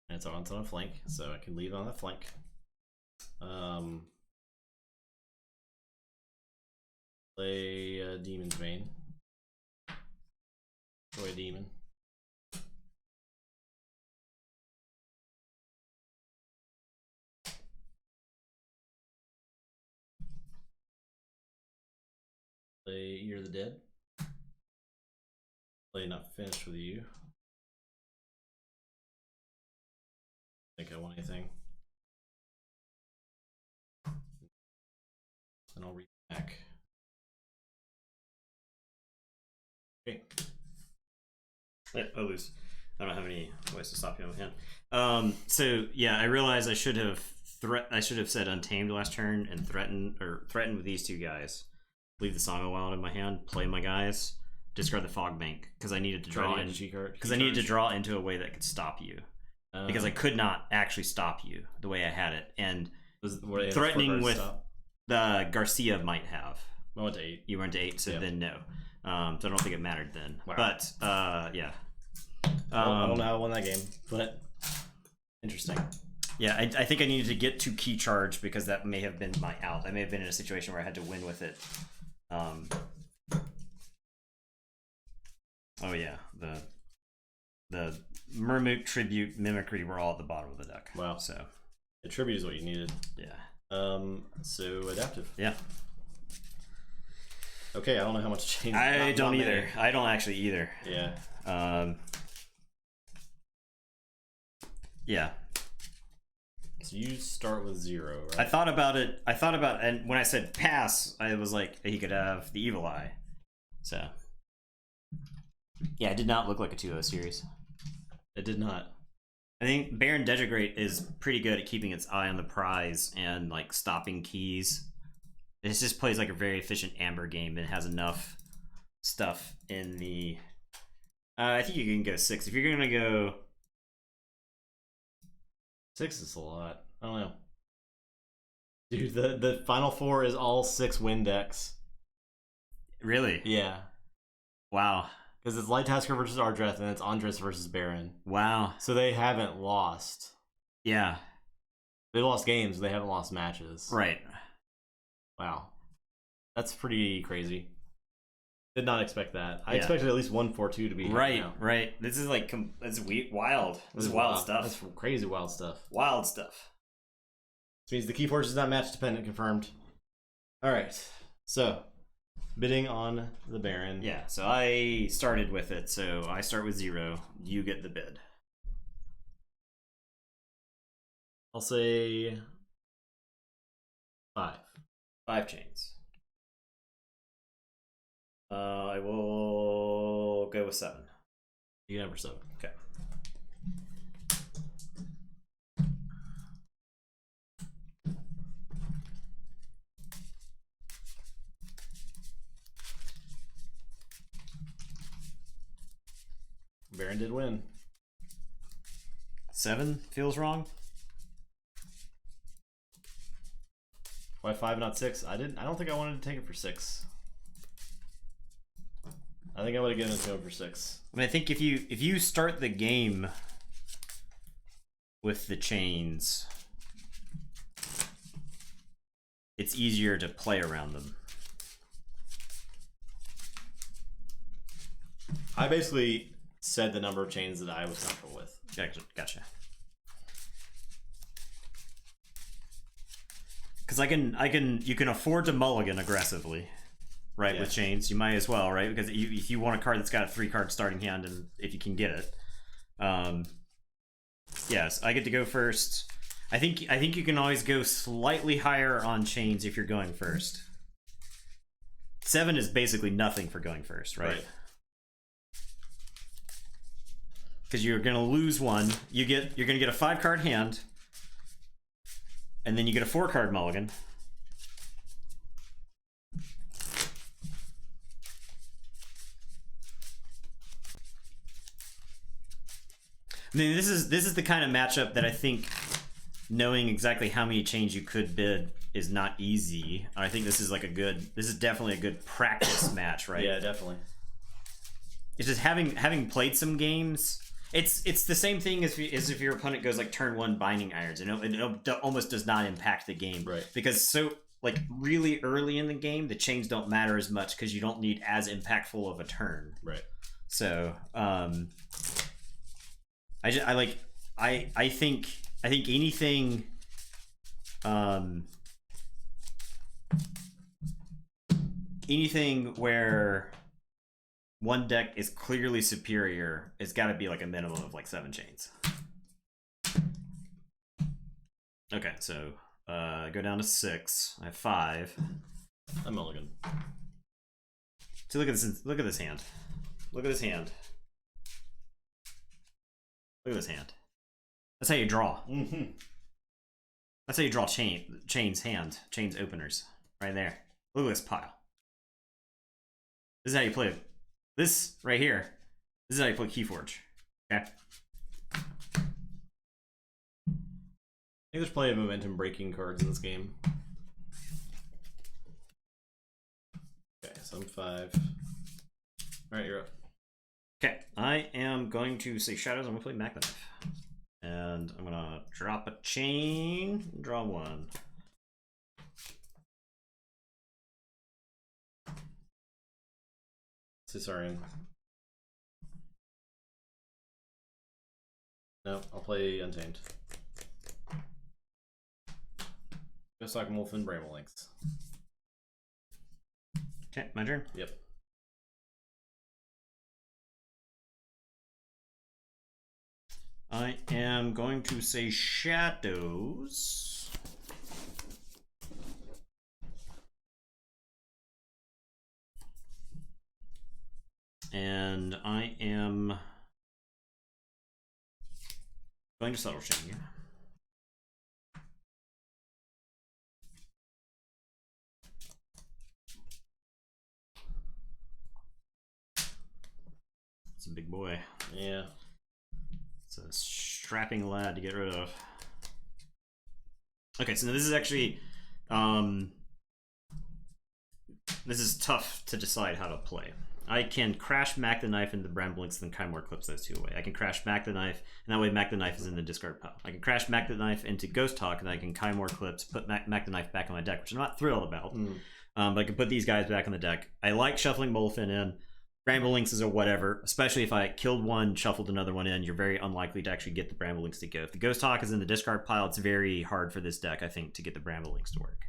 [SPEAKER 2] And it's on a flank, so I can leave on that flank. Play Demon's Bane. Play a demon. Play Ear of the Dead. Play Not Finished with You. Think I want anything. And I'll read back. Okay.
[SPEAKER 1] I lose. I don't have any ways to stop you on my hand. So yeah, I realize I should have said Untamed last turn and threaten with these 2 guys. Leave the Song of Wild in my hand, play my guys, discard the Fog Bank because I needed to draw in because I needed to draw into a way that could stop you. Because I could not actually stop you the way I had it, and threatening with the Garcia might have.
[SPEAKER 2] I went to 8.
[SPEAKER 1] You went to 8, so then no. So I don't think it mattered then. Wow. But yeah.
[SPEAKER 2] I don't know how I won that game, but interesting.
[SPEAKER 1] Yeah, I think I needed to get to Key Charge because that may have been my out. I may have been in a situation where I had to win with it. Oh yeah, the Mermoot, Tribute, Mimicry were all at the bottom of the deck.
[SPEAKER 2] Wow.
[SPEAKER 1] So
[SPEAKER 2] the Tribute is what you needed.
[SPEAKER 1] Yeah.
[SPEAKER 2] So Adaptive.
[SPEAKER 1] Yeah.
[SPEAKER 2] Okay, I don't know how much change.
[SPEAKER 1] I don't either. I don't actually either.
[SPEAKER 2] Yeah.
[SPEAKER 1] Yeah.
[SPEAKER 2] So you start with 0, right?
[SPEAKER 1] I thought about it, and when I said pass, I was like, he could have the Evil Eye. So yeah, it did not look like a 2-0 series.
[SPEAKER 2] It did not.
[SPEAKER 1] I think Baron Degegrate is pretty good at keeping its eye on the prize and like stopping keys. It just plays like a very efficient Amber game and has enough stuff in the. I think you can go 6 if you're gonna go.
[SPEAKER 2] 6 is a lot. I don't know. Dude, the final 4 is all 6 win decks.
[SPEAKER 1] Really?
[SPEAKER 2] Yeah.
[SPEAKER 1] Wow.
[SPEAKER 2] Because it's Light Tasker versus Ardreth and it's Andres versus Baron.
[SPEAKER 1] Wow.
[SPEAKER 2] So they haven't lost.
[SPEAKER 1] Yeah.
[SPEAKER 2] They lost games, they haven't lost matches.
[SPEAKER 1] Right.
[SPEAKER 2] Wow. That's pretty crazy. Did not expect that. I expected at least 1-4-2 to be here
[SPEAKER 1] right.
[SPEAKER 2] now.
[SPEAKER 1] Right. This is like it's wild. This is wild stuff.
[SPEAKER 2] That's crazy wild stuff.
[SPEAKER 1] Wild stuff.
[SPEAKER 2] This means the Keyforge is not match dependent. Confirmed. All right. So bidding on the Baron.
[SPEAKER 1] Yeah. So I started with it. So I start with 0. You get the bid.
[SPEAKER 2] I'll say 5.
[SPEAKER 1] 5 chains. I will go with 7.
[SPEAKER 2] You can have 7.
[SPEAKER 1] Okay.
[SPEAKER 2] Baron did win.
[SPEAKER 1] 7 feels wrong.
[SPEAKER 2] Why 5 not 6? I don't think I wanted to take it for 6. I think I would have given it to him for 6.
[SPEAKER 1] I mean, I think if you start the game with the chains, it's easier to play around them.
[SPEAKER 2] I basically said the number of chains that I was comfortable with.
[SPEAKER 1] Gotcha. because you can afford to mulligan aggressively, right? With chains, you might as well, right? Because if you want a card that's got a 3-card starting hand, and if you can get it, yes, I get to go first. I think you can always go slightly higher on chains if you're going first. 7 is basically nothing for going first, right? Because you're gonna lose one. You're gonna get a 5-card hand, and then you get a 4-card mulligan. I mean, this is the kind of matchup that I think knowing exactly how many chains you could bid is not easy. I think this is definitely a good practice match, right?
[SPEAKER 2] Yeah, definitely.
[SPEAKER 1] It's just having played some games. It's the same thing as if your opponent goes like turn 1 binding irons. It almost does not impact the game,
[SPEAKER 2] right?
[SPEAKER 1] Because like really early in the game, the chains don't matter as much because you don't need as impactful of a turn,
[SPEAKER 2] right? So
[SPEAKER 1] I think anything anything where one deck is clearly superior, it's got to be like a minimum of like 7 chains. Okay, so go down to 6. I have 5.
[SPEAKER 2] I'm mulligan.
[SPEAKER 1] So look at this. Look at this hand. Look at this hand. Look at this hand. That's how you draw. That's how you draw chains openers. Right there. Look at this pile. This is how you play it. This right here. This is how you play Keyforge. Okay.
[SPEAKER 2] I think there's plenty of momentum breaking cards in this game. Okay, so I'm 5. Alright, you're up.
[SPEAKER 1] Okay, I am going to say Shadows. I'm going to play Mac the Knife. And I'm going to drop a chain, draw 1.
[SPEAKER 2] Caesarian. No, I'll play Untamed. Just like Wolf and Bramble Links.
[SPEAKER 1] Okay, my turn?
[SPEAKER 2] Yep.
[SPEAKER 1] I am going to say Shadows. And I am going to Subtle Chain. It's a big boy.
[SPEAKER 2] Yeah.
[SPEAKER 1] It's a strapping lad to get rid of. Okay, so this is actually this is tough to decide how to play. I can crash Mac the Knife into Bramblinks and Kymore clips those 2 away. I can crash Mac the Knife, and that way Mac the Knife is in the discard pile. I can crash Mac the Knife into Ghost Talk, and I can Kymore clips, put Mac the Knife back on my deck, which I'm not thrilled about. But I can put these guys back on the deck. I like shuffling Molefin in. Bramblinks is a whatever, especially if I killed one, shuffled another one in, you're very unlikely to actually get the Bramblinks to go. If the Ghost Talk is in the discard pile, it's very hard for this deck, I think, to get the Bramblinks to work.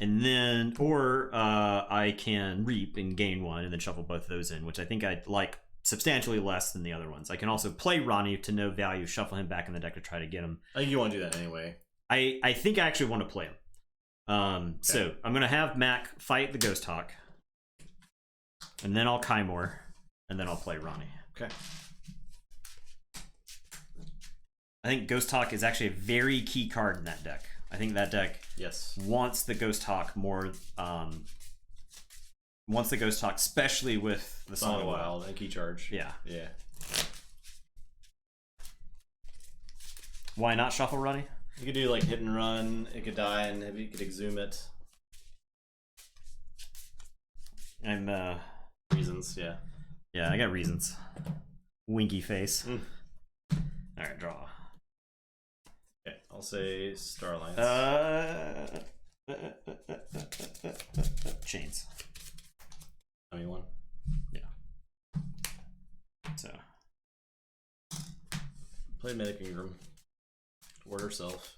[SPEAKER 1] And then, or I can Reap and gain 1 and then shuffle both of those in, which I think I'd like substantially less than the other ones. I can also play Ronnie to no value, shuffle him back in the deck to try to get him.
[SPEAKER 2] I think you want to do that anyway.
[SPEAKER 1] I think I actually want to play him. Okay. So I'm going to have Mac fight the Ghost Hawk, and then I'll Kymore, and then I'll play Ronnie.
[SPEAKER 2] Okay.
[SPEAKER 1] I think Ghost Hawk is actually a very key card in that deck. I think that deck wants the Ghost Hawk more, wants the Ghost Hawk, especially with the Song of Wild
[SPEAKER 2] and Key Charge.
[SPEAKER 1] Yeah.
[SPEAKER 2] Yeah.
[SPEAKER 1] Why not shuffle Ronnie?
[SPEAKER 2] You could do like hit and run, it could die, and you could exhume it.
[SPEAKER 1] I'm,
[SPEAKER 2] reasons, yeah.
[SPEAKER 1] Yeah, I got reasons. Winky face. Alright, draw.
[SPEAKER 2] Okay, I'll say Starlines.
[SPEAKER 1] Chains.
[SPEAKER 2] I mean 1.
[SPEAKER 1] Yeah. So.
[SPEAKER 2] Play Medic Ingram. Ward herself.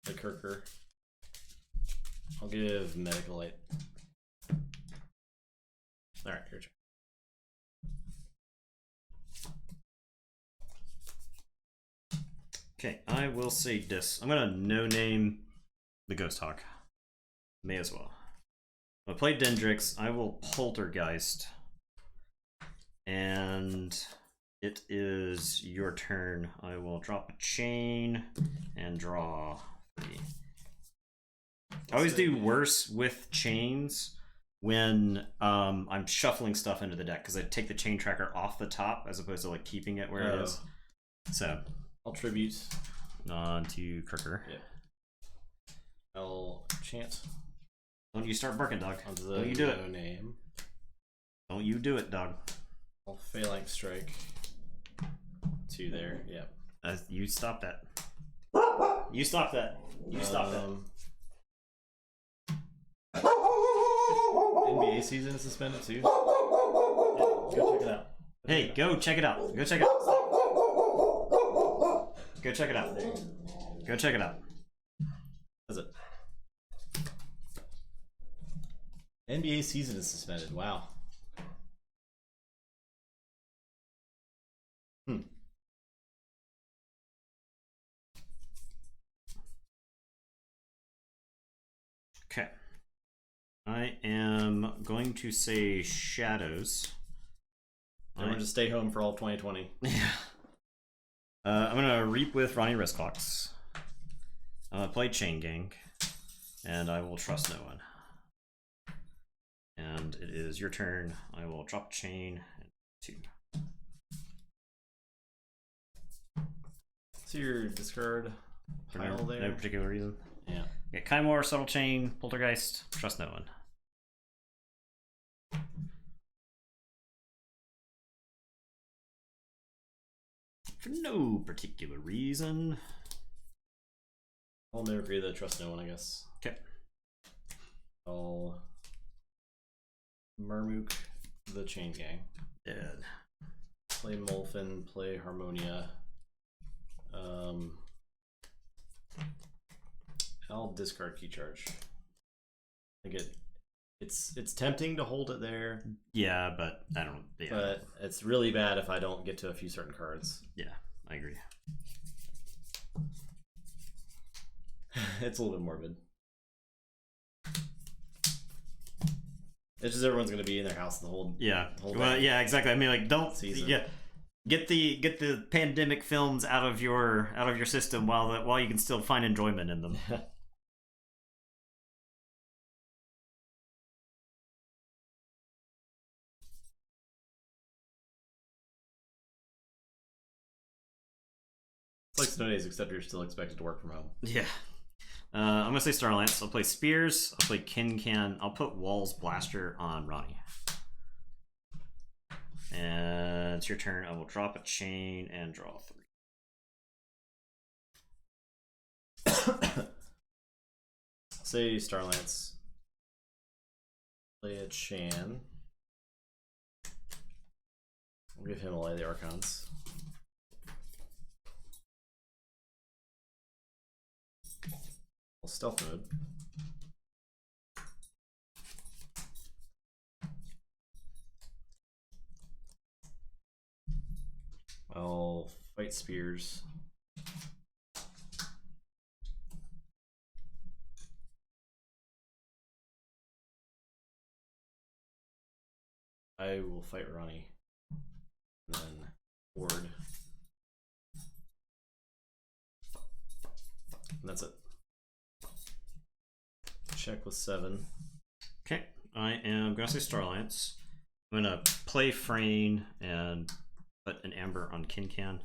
[SPEAKER 2] The Kirker. I'll give Medical Light. Alright, your turn.
[SPEAKER 1] Okay, I will say this. I'm gonna no-name the Ghost Hawk. May as well. I'll play Dendrix. I will Poltergeist. And it is your turn. I will drop a chain and draw 3. I always do worse with chains when I'm shuffling stuff into the deck because I take the chain tracker off the top as opposed to like keeping it where it is. So
[SPEAKER 2] I'll tribute
[SPEAKER 1] on to Kirker.
[SPEAKER 2] Yep. I'll chant.
[SPEAKER 1] Don't you start barking, dog.
[SPEAKER 2] Onto the
[SPEAKER 1] Don't you do it.
[SPEAKER 2] Name.
[SPEAKER 1] Don't you do it, dog.
[SPEAKER 2] I'll Phalanx Strike. 2 there. Yep.
[SPEAKER 1] You stop that. You stop that. You stop that.
[SPEAKER 2] NBA season suspended too. Yeah, go check it out.
[SPEAKER 1] Hey, go check it out. Go check it out. Go check it out. Go check it out.
[SPEAKER 2] That's it. NBA season is suspended. Wow.
[SPEAKER 1] Okay. I am going to say Shadows.
[SPEAKER 2] I'm going to stay home for all 2020.
[SPEAKER 1] Yeah. I'm going to Reap with Ronnie Wristclocks. I'm going to play Chain Gang. And I will trust no one. And it is your turn. I will drop Chain. 2.
[SPEAKER 2] So your discard
[SPEAKER 1] For
[SPEAKER 2] pile there.
[SPEAKER 1] no particular reason.
[SPEAKER 2] Yeah.
[SPEAKER 1] Yeah, Kymor, Subtle Chain, Poltergeist, trust no one. For no particular reason.
[SPEAKER 2] I'll never agree that trust no one, I guess.
[SPEAKER 1] Okay.
[SPEAKER 2] I'll Murmook the Chain Gang.
[SPEAKER 1] Dead.
[SPEAKER 2] Play Molfin, play Harmonia. I'll discard Key Charge. I think it's tempting to hold it there.
[SPEAKER 1] Yeah, but I don't. Yeah.
[SPEAKER 2] But it's really bad if I don't get to a few certain cards.
[SPEAKER 1] Yeah, I agree.
[SPEAKER 2] It's a little bit morbid. It's just everyone's gonna be in their house the whole
[SPEAKER 1] Well, yeah, exactly. I mean, like, don't
[SPEAKER 2] season.
[SPEAKER 1] Yeah, get the pandemic films out of your system while you can still find enjoyment in them.
[SPEAKER 2] It's like snow days, except you're still expected to work from home.
[SPEAKER 1] Yeah. I'm gonna say Starlance. I'll play Spears. I'll play Kincan. I'll put Walls Blaster on Ronnie. And it's your turn. I will drop a chain and draw 3.
[SPEAKER 2] Say Starlance. Play a Chan. We'll give him a Light of the Archons. Stealth mode. I'll fight Spears. I will fight Ronnie. And then Ward. And that's it. Check with 7.
[SPEAKER 1] Okay, I am gonna say Starlance. I'm gonna play Frayne and put an Amber on Kincan.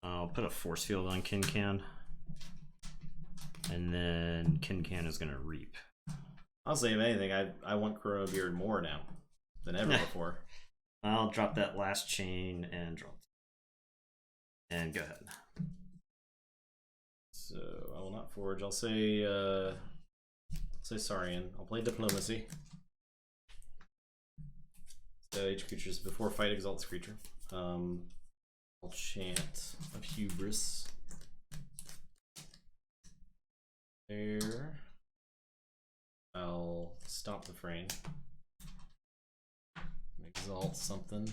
[SPEAKER 1] I'll put a Force Field on Kincan. And then Kincan is gonna Reap.
[SPEAKER 2] Honestly, if anything, I want Corona Beard more now than ever before.
[SPEAKER 1] I'll drop that last chain and draw. And go ahead.
[SPEAKER 2] So I will not forge. I'll say Saurian. I'll play Diplomacy. So each creature's before fight exalts creature. I'll chant of Hubris. There. I'll stop the frame. Exalt something.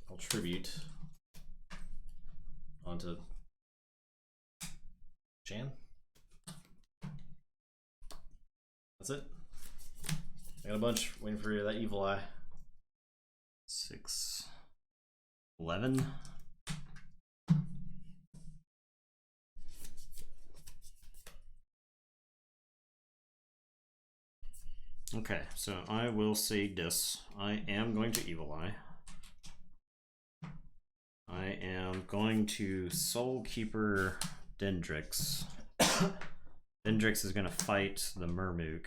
[SPEAKER 2] I'll tribute onto Jan. That's it. I got a bunch waiting for that evil eye.
[SPEAKER 1] 6, 11. Okay, so I will say this. I am going to Evil Eye. I am going to Soul Keeper Dendrix. Dendrix is going to fight the Murmook.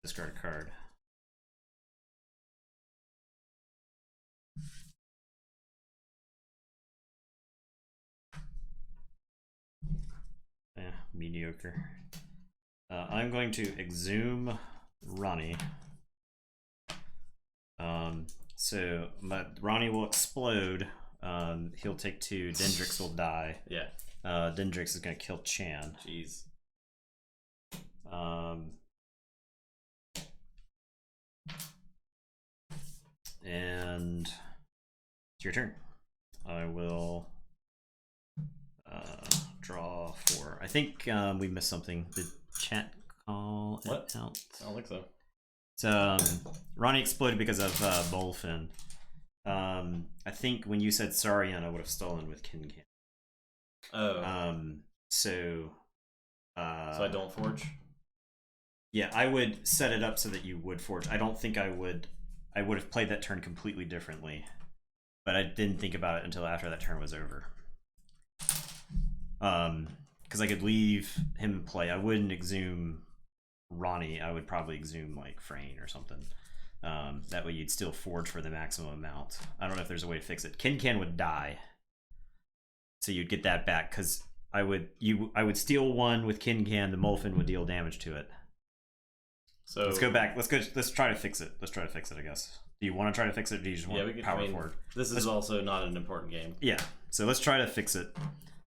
[SPEAKER 1] Discard a card. Mediocre. I'm going to Exhume Ronnie. So Ronnie will explode. He'll take 2. Dendrix will die.
[SPEAKER 2] Yeah.
[SPEAKER 1] Dendrix is going to kill Chan.
[SPEAKER 2] Jeez.
[SPEAKER 1] And it's your turn. I will draw 4. I think we missed something. Did chat call it out?
[SPEAKER 2] I don't think so.
[SPEAKER 1] So Ronnie exploded because of Bolfin. I think when you said Sarian, I would have stolen with Kincan.
[SPEAKER 2] Oh.
[SPEAKER 1] So
[SPEAKER 2] I don't forge?
[SPEAKER 1] Yeah, I would set it up so that you would forge. I don't think I would have played that turn completely differently. But I didn't think about it until after that turn was over. Because I could leave him in play. I wouldn't exhume Ronnie. I would probably exhume like Frayne or something. That way you'd still forge for the maximum amount. I don't know if there's a way to fix it. Kincan would die, so you'd get that back. Because I would steal 1 with Kincan. The Molfin would deal damage to it. So let's go back. Let's try to fix it. Let's try to fix it. I guess. Do you want to try to fix it? Or do you just want to power forward?
[SPEAKER 2] This is also not an important game.
[SPEAKER 1] Yeah. So let's try to fix it.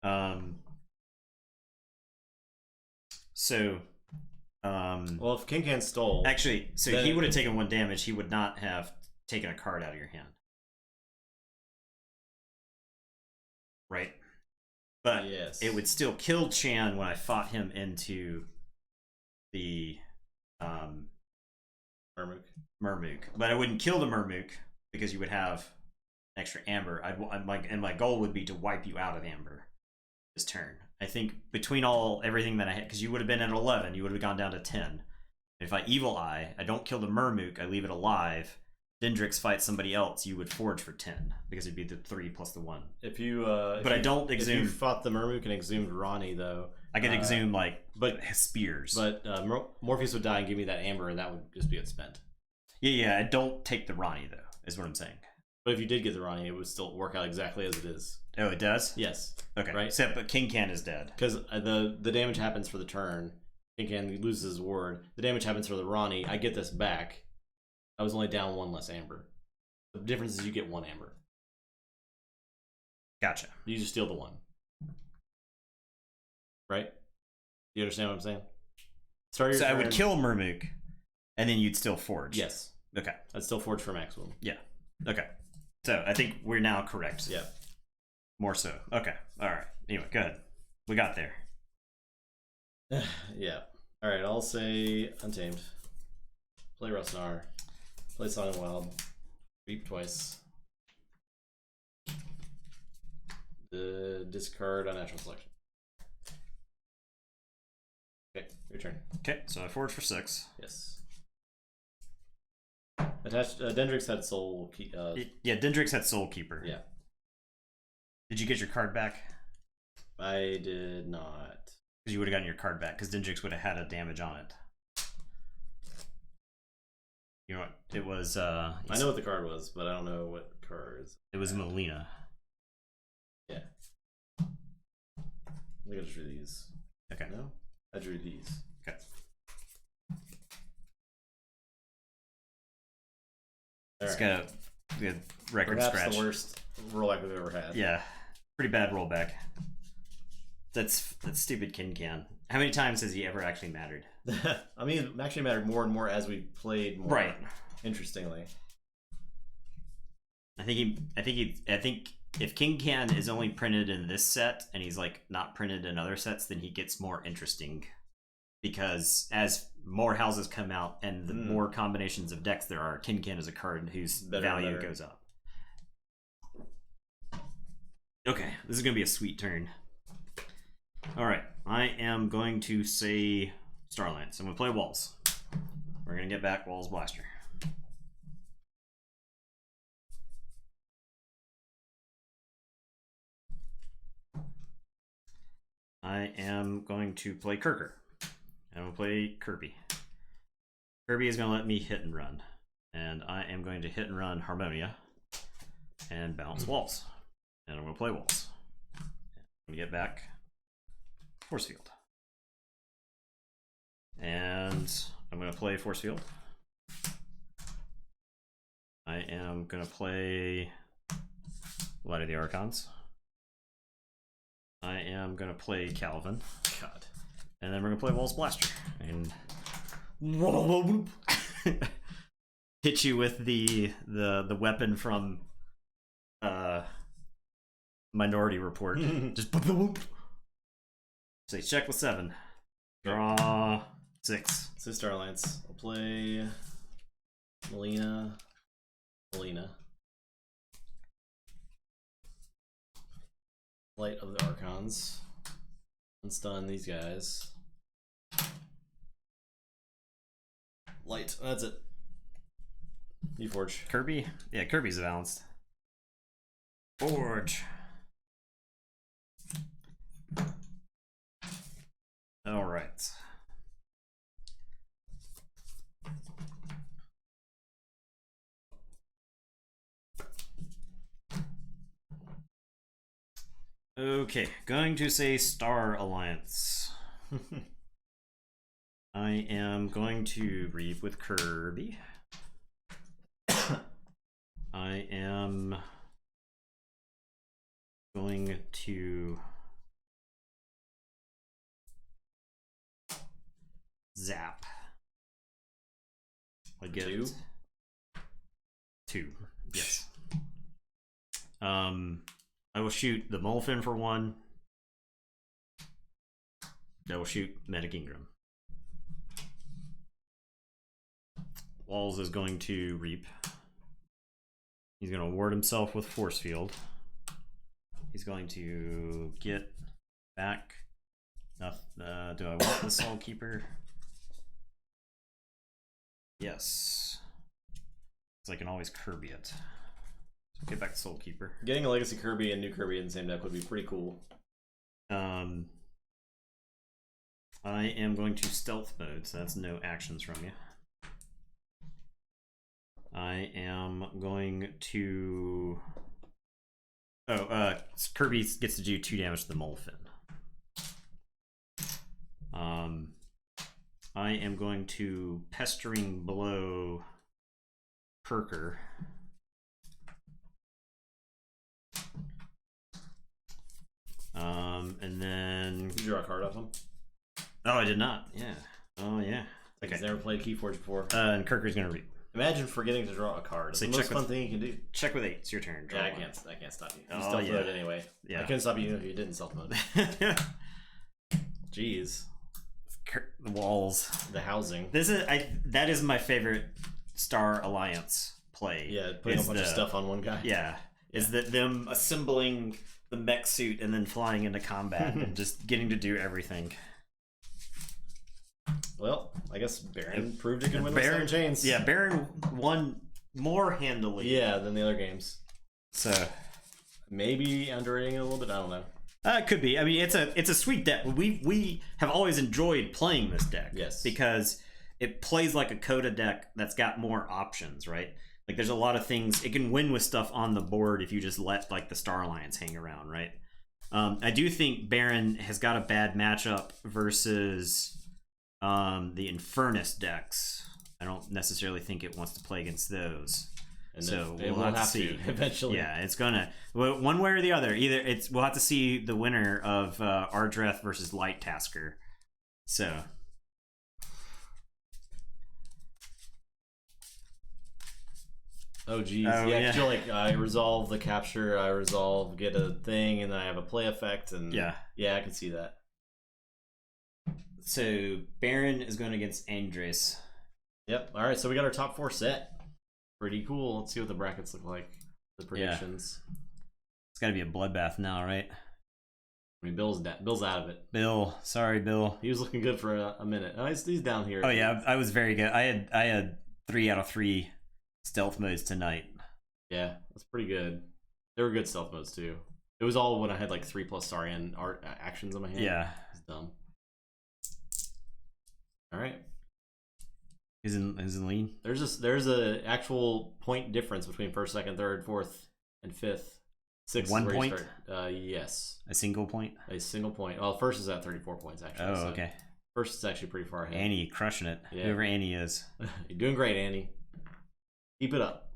[SPEAKER 1] Well,
[SPEAKER 2] if Kincan stole,
[SPEAKER 1] actually, so he would have taken 1 damage. He would not have taken a card out of your hand, right? But
[SPEAKER 2] yes,
[SPEAKER 1] it would still kill Chan when I fought him into the Murmook. But I wouldn't kill the Murmook because you would have extra Amber. And my goal would be to wipe you out of Amber this turn. I think between everything that I had, because you would have been at 11, you would have gone down to 10. If I Evil Eye, I don't kill the Murmook, I leave it alive. Dendrix fights somebody else, you would forge for 10 because it'd be the 3 plus the 1.
[SPEAKER 2] If you,
[SPEAKER 1] I don't exhume.
[SPEAKER 2] If you fought the Murmook and exhumed Ronnie, though,
[SPEAKER 1] I could exhume spears.
[SPEAKER 2] But Morpheus would die and give me that Amber, and that would just be spent.
[SPEAKER 1] Yeah. I don't take the Ronnie though, is what I'm saying.
[SPEAKER 2] But if you did get the Ronnie, it would still work out exactly as it is.
[SPEAKER 1] Oh, it does?
[SPEAKER 2] Yes.
[SPEAKER 1] Okay.
[SPEAKER 2] Right?
[SPEAKER 1] Except, but Kincan is dead.
[SPEAKER 2] Because the damage happens for the turn. Kincan loses his ward. The damage happens for the Ronnie. I get this back. I was only down 1 less Amber. The difference is you get 1 Amber.
[SPEAKER 1] Gotcha.
[SPEAKER 2] You just steal the 1. Right? You understand what I'm saying?
[SPEAKER 1] So I would kill Murmook, and then you'd still forge.
[SPEAKER 2] Yes.
[SPEAKER 1] Okay.
[SPEAKER 2] I'd still forge for maximum.
[SPEAKER 1] Yeah. Okay. So I think we're now correct.
[SPEAKER 2] Yeah.
[SPEAKER 1] More so. Okay. All right. Anyway, go ahead. We got there.
[SPEAKER 2] Yeah. All right. I'll say Untamed. Play Rosnar. Play Song and Wild. Reap twice. Discard Unnatural Selection. Okay. Your turn.
[SPEAKER 1] Okay. So I forge for 6.
[SPEAKER 2] Yes. Attached. Dendrix had Soul.
[SPEAKER 1] Yeah. Dendrix had Soul Keeper.
[SPEAKER 2] Yeah.
[SPEAKER 1] Did you get your card back?
[SPEAKER 2] I did not.
[SPEAKER 1] Because you would have gotten your card back, because Dendrix would have had a damage on it. You know what? It was...
[SPEAKER 2] I know what the card was, but I don't know what cards.
[SPEAKER 1] It was Melina.
[SPEAKER 2] Yeah. I think I just drew these.
[SPEAKER 1] Okay.
[SPEAKER 2] No? I drew these.
[SPEAKER 1] Okay.
[SPEAKER 2] All
[SPEAKER 1] It's
[SPEAKER 2] right.
[SPEAKER 1] got Good record
[SPEAKER 2] Perhaps
[SPEAKER 1] scratch.
[SPEAKER 2] the worst rollback we've ever had.
[SPEAKER 1] Yeah, pretty bad rollback. That's stupid Can. How many times has he ever actually mattered?
[SPEAKER 2] I mean, it actually mattered more and more as we played more.
[SPEAKER 1] Right.
[SPEAKER 2] Interestingly.
[SPEAKER 1] I think if Can is only printed in this set and he's like not printed in other sets, then he gets more interesting. Because as more houses come out and the more combinations of decks there are, Can is a card whose value goes up. Okay, this is gonna be a sweet turn. Alright, I am going to say Starlands. I'm gonna play Walls. We're gonna get back Walls Blaster. I am going to play Kirker. I'm going to play Kirby. Kirby is going to let me hit and run. And I am going to hit and run Harmonia and bounce Walls. And I'm going to play Walls. I'm going to get back Force Field. And I'm going to play Force Field. I am going to play Light of the Archons. I am going to play Calvin.
[SPEAKER 2] God.
[SPEAKER 1] And then we're going to play Walls Blaster. And hit you with the weapon from Minority Report. Just say check with 7. Draw 6.
[SPEAKER 2] So Starlands. I'll play Melina. Light of the Archons. Unstun these guys. Light. That's it. Keyforge.
[SPEAKER 1] Kirby? Yeah, Kirby's balanced. Forge. Alright. Okay, going to say Star Alliance. I am going to read with Kirby. I am going to zap. I get
[SPEAKER 2] 2?
[SPEAKER 1] 2. Yes. I will shoot the Molfin for 1. I will shoot Medic Ingram. Walls is going to reap. He's going to ward himself with Force Field. He's going to get back. Do I want the Soul Keeper? Yes. So I can always Kirby it. So get back to Soul Keeper.
[SPEAKER 2] Getting a Legacy Kirby and New Kirby in the same deck would be pretty cool.
[SPEAKER 1] I am going to Stealth Mode, so that's no actions from you. I am going to... Kirby gets to do 2 damage to the Molfin. I am going to Pestering Blow Kirker. And then...
[SPEAKER 2] Did you draw a card off him?
[SPEAKER 1] Oh, I did not. Yeah. Oh, yeah.
[SPEAKER 2] Like he's never played Keyforge before.
[SPEAKER 1] And Kirker's gonna read.
[SPEAKER 2] Imagine forgetting to draw a card. It's the most fun thing you can do.
[SPEAKER 1] Check with 8. It's your turn. Draw
[SPEAKER 2] Yeah,
[SPEAKER 1] one.
[SPEAKER 2] I can't stop you. You
[SPEAKER 1] Oh,
[SPEAKER 2] stealth
[SPEAKER 1] yeah.
[SPEAKER 2] mode anyway.
[SPEAKER 1] Yeah.
[SPEAKER 2] I couldn't stop you if you didn't stealth mode. Jeez.
[SPEAKER 1] The walls.
[SPEAKER 2] The housing.
[SPEAKER 1] That is my favorite Star Alliance play.
[SPEAKER 2] Yeah, putting a bunch of stuff on one guy.
[SPEAKER 1] Yeah. Is that them assembling the mech suit and then flying into combat and just getting to do everything.
[SPEAKER 2] Well, I guess Baron proved it could win with 7 chains.
[SPEAKER 1] Yeah, Baron won more handily.
[SPEAKER 2] Yeah, than the other games.
[SPEAKER 1] So
[SPEAKER 2] maybe underrating it a little bit. I don't know.
[SPEAKER 1] It could be. I mean, it's a sweet deck. We have always enjoyed playing this deck.
[SPEAKER 2] Yes.
[SPEAKER 1] Because it plays like a Coda deck that's got more options, right? Like there's a lot of things it can win with stuff on the board if you just let like the Star Alliance hang around, right? I do think Baron has got a bad matchup versus the Infernus decks. I don't necessarily think it wants to play against those.
[SPEAKER 2] And
[SPEAKER 1] so
[SPEAKER 2] we'll have to see eventually.
[SPEAKER 1] Yeah, it's gonna one way or the other. Either we'll have to see the winner of Ardreth versus Light Tasker. So.
[SPEAKER 2] Oh geez, yeah. You're like, I resolve the capture, I resolve get a thing, and then I have a play effect, and yeah, I can see that.
[SPEAKER 1] So Baron is going against Andres.
[SPEAKER 2] Yep. All right, so we got our top 4 set. Pretty cool. Let's see what the brackets look like. The predictions.
[SPEAKER 1] Yeah. It's got to be a bloodbath now, right?
[SPEAKER 2] I mean, Bill's out of it.
[SPEAKER 1] Bill, sorry, Bill.
[SPEAKER 2] He was looking good for a minute. Oh, he's down here.
[SPEAKER 1] Oh yeah, I was very good. I had 3 out of 3 stealth modes tonight.
[SPEAKER 2] Yeah, that's pretty good. They were good stealth modes too. It was all when I had like 3+ Sarian art actions on my hand.
[SPEAKER 1] Yeah,
[SPEAKER 2] it's dumb. All right.
[SPEAKER 1] Is in lean.
[SPEAKER 2] There's a actual point difference between first, second, third, fourth, and fifth. 6
[SPEAKER 1] 1 point.
[SPEAKER 2] Yes.
[SPEAKER 1] A single point.
[SPEAKER 2] A single point. Well, first is at 34 points actually.
[SPEAKER 1] Oh, so okay.
[SPEAKER 2] First is actually pretty far ahead.
[SPEAKER 1] Annie crushing it. Yeah. Whoever Annie is.
[SPEAKER 2] You're doing great, Annie. Keep it up.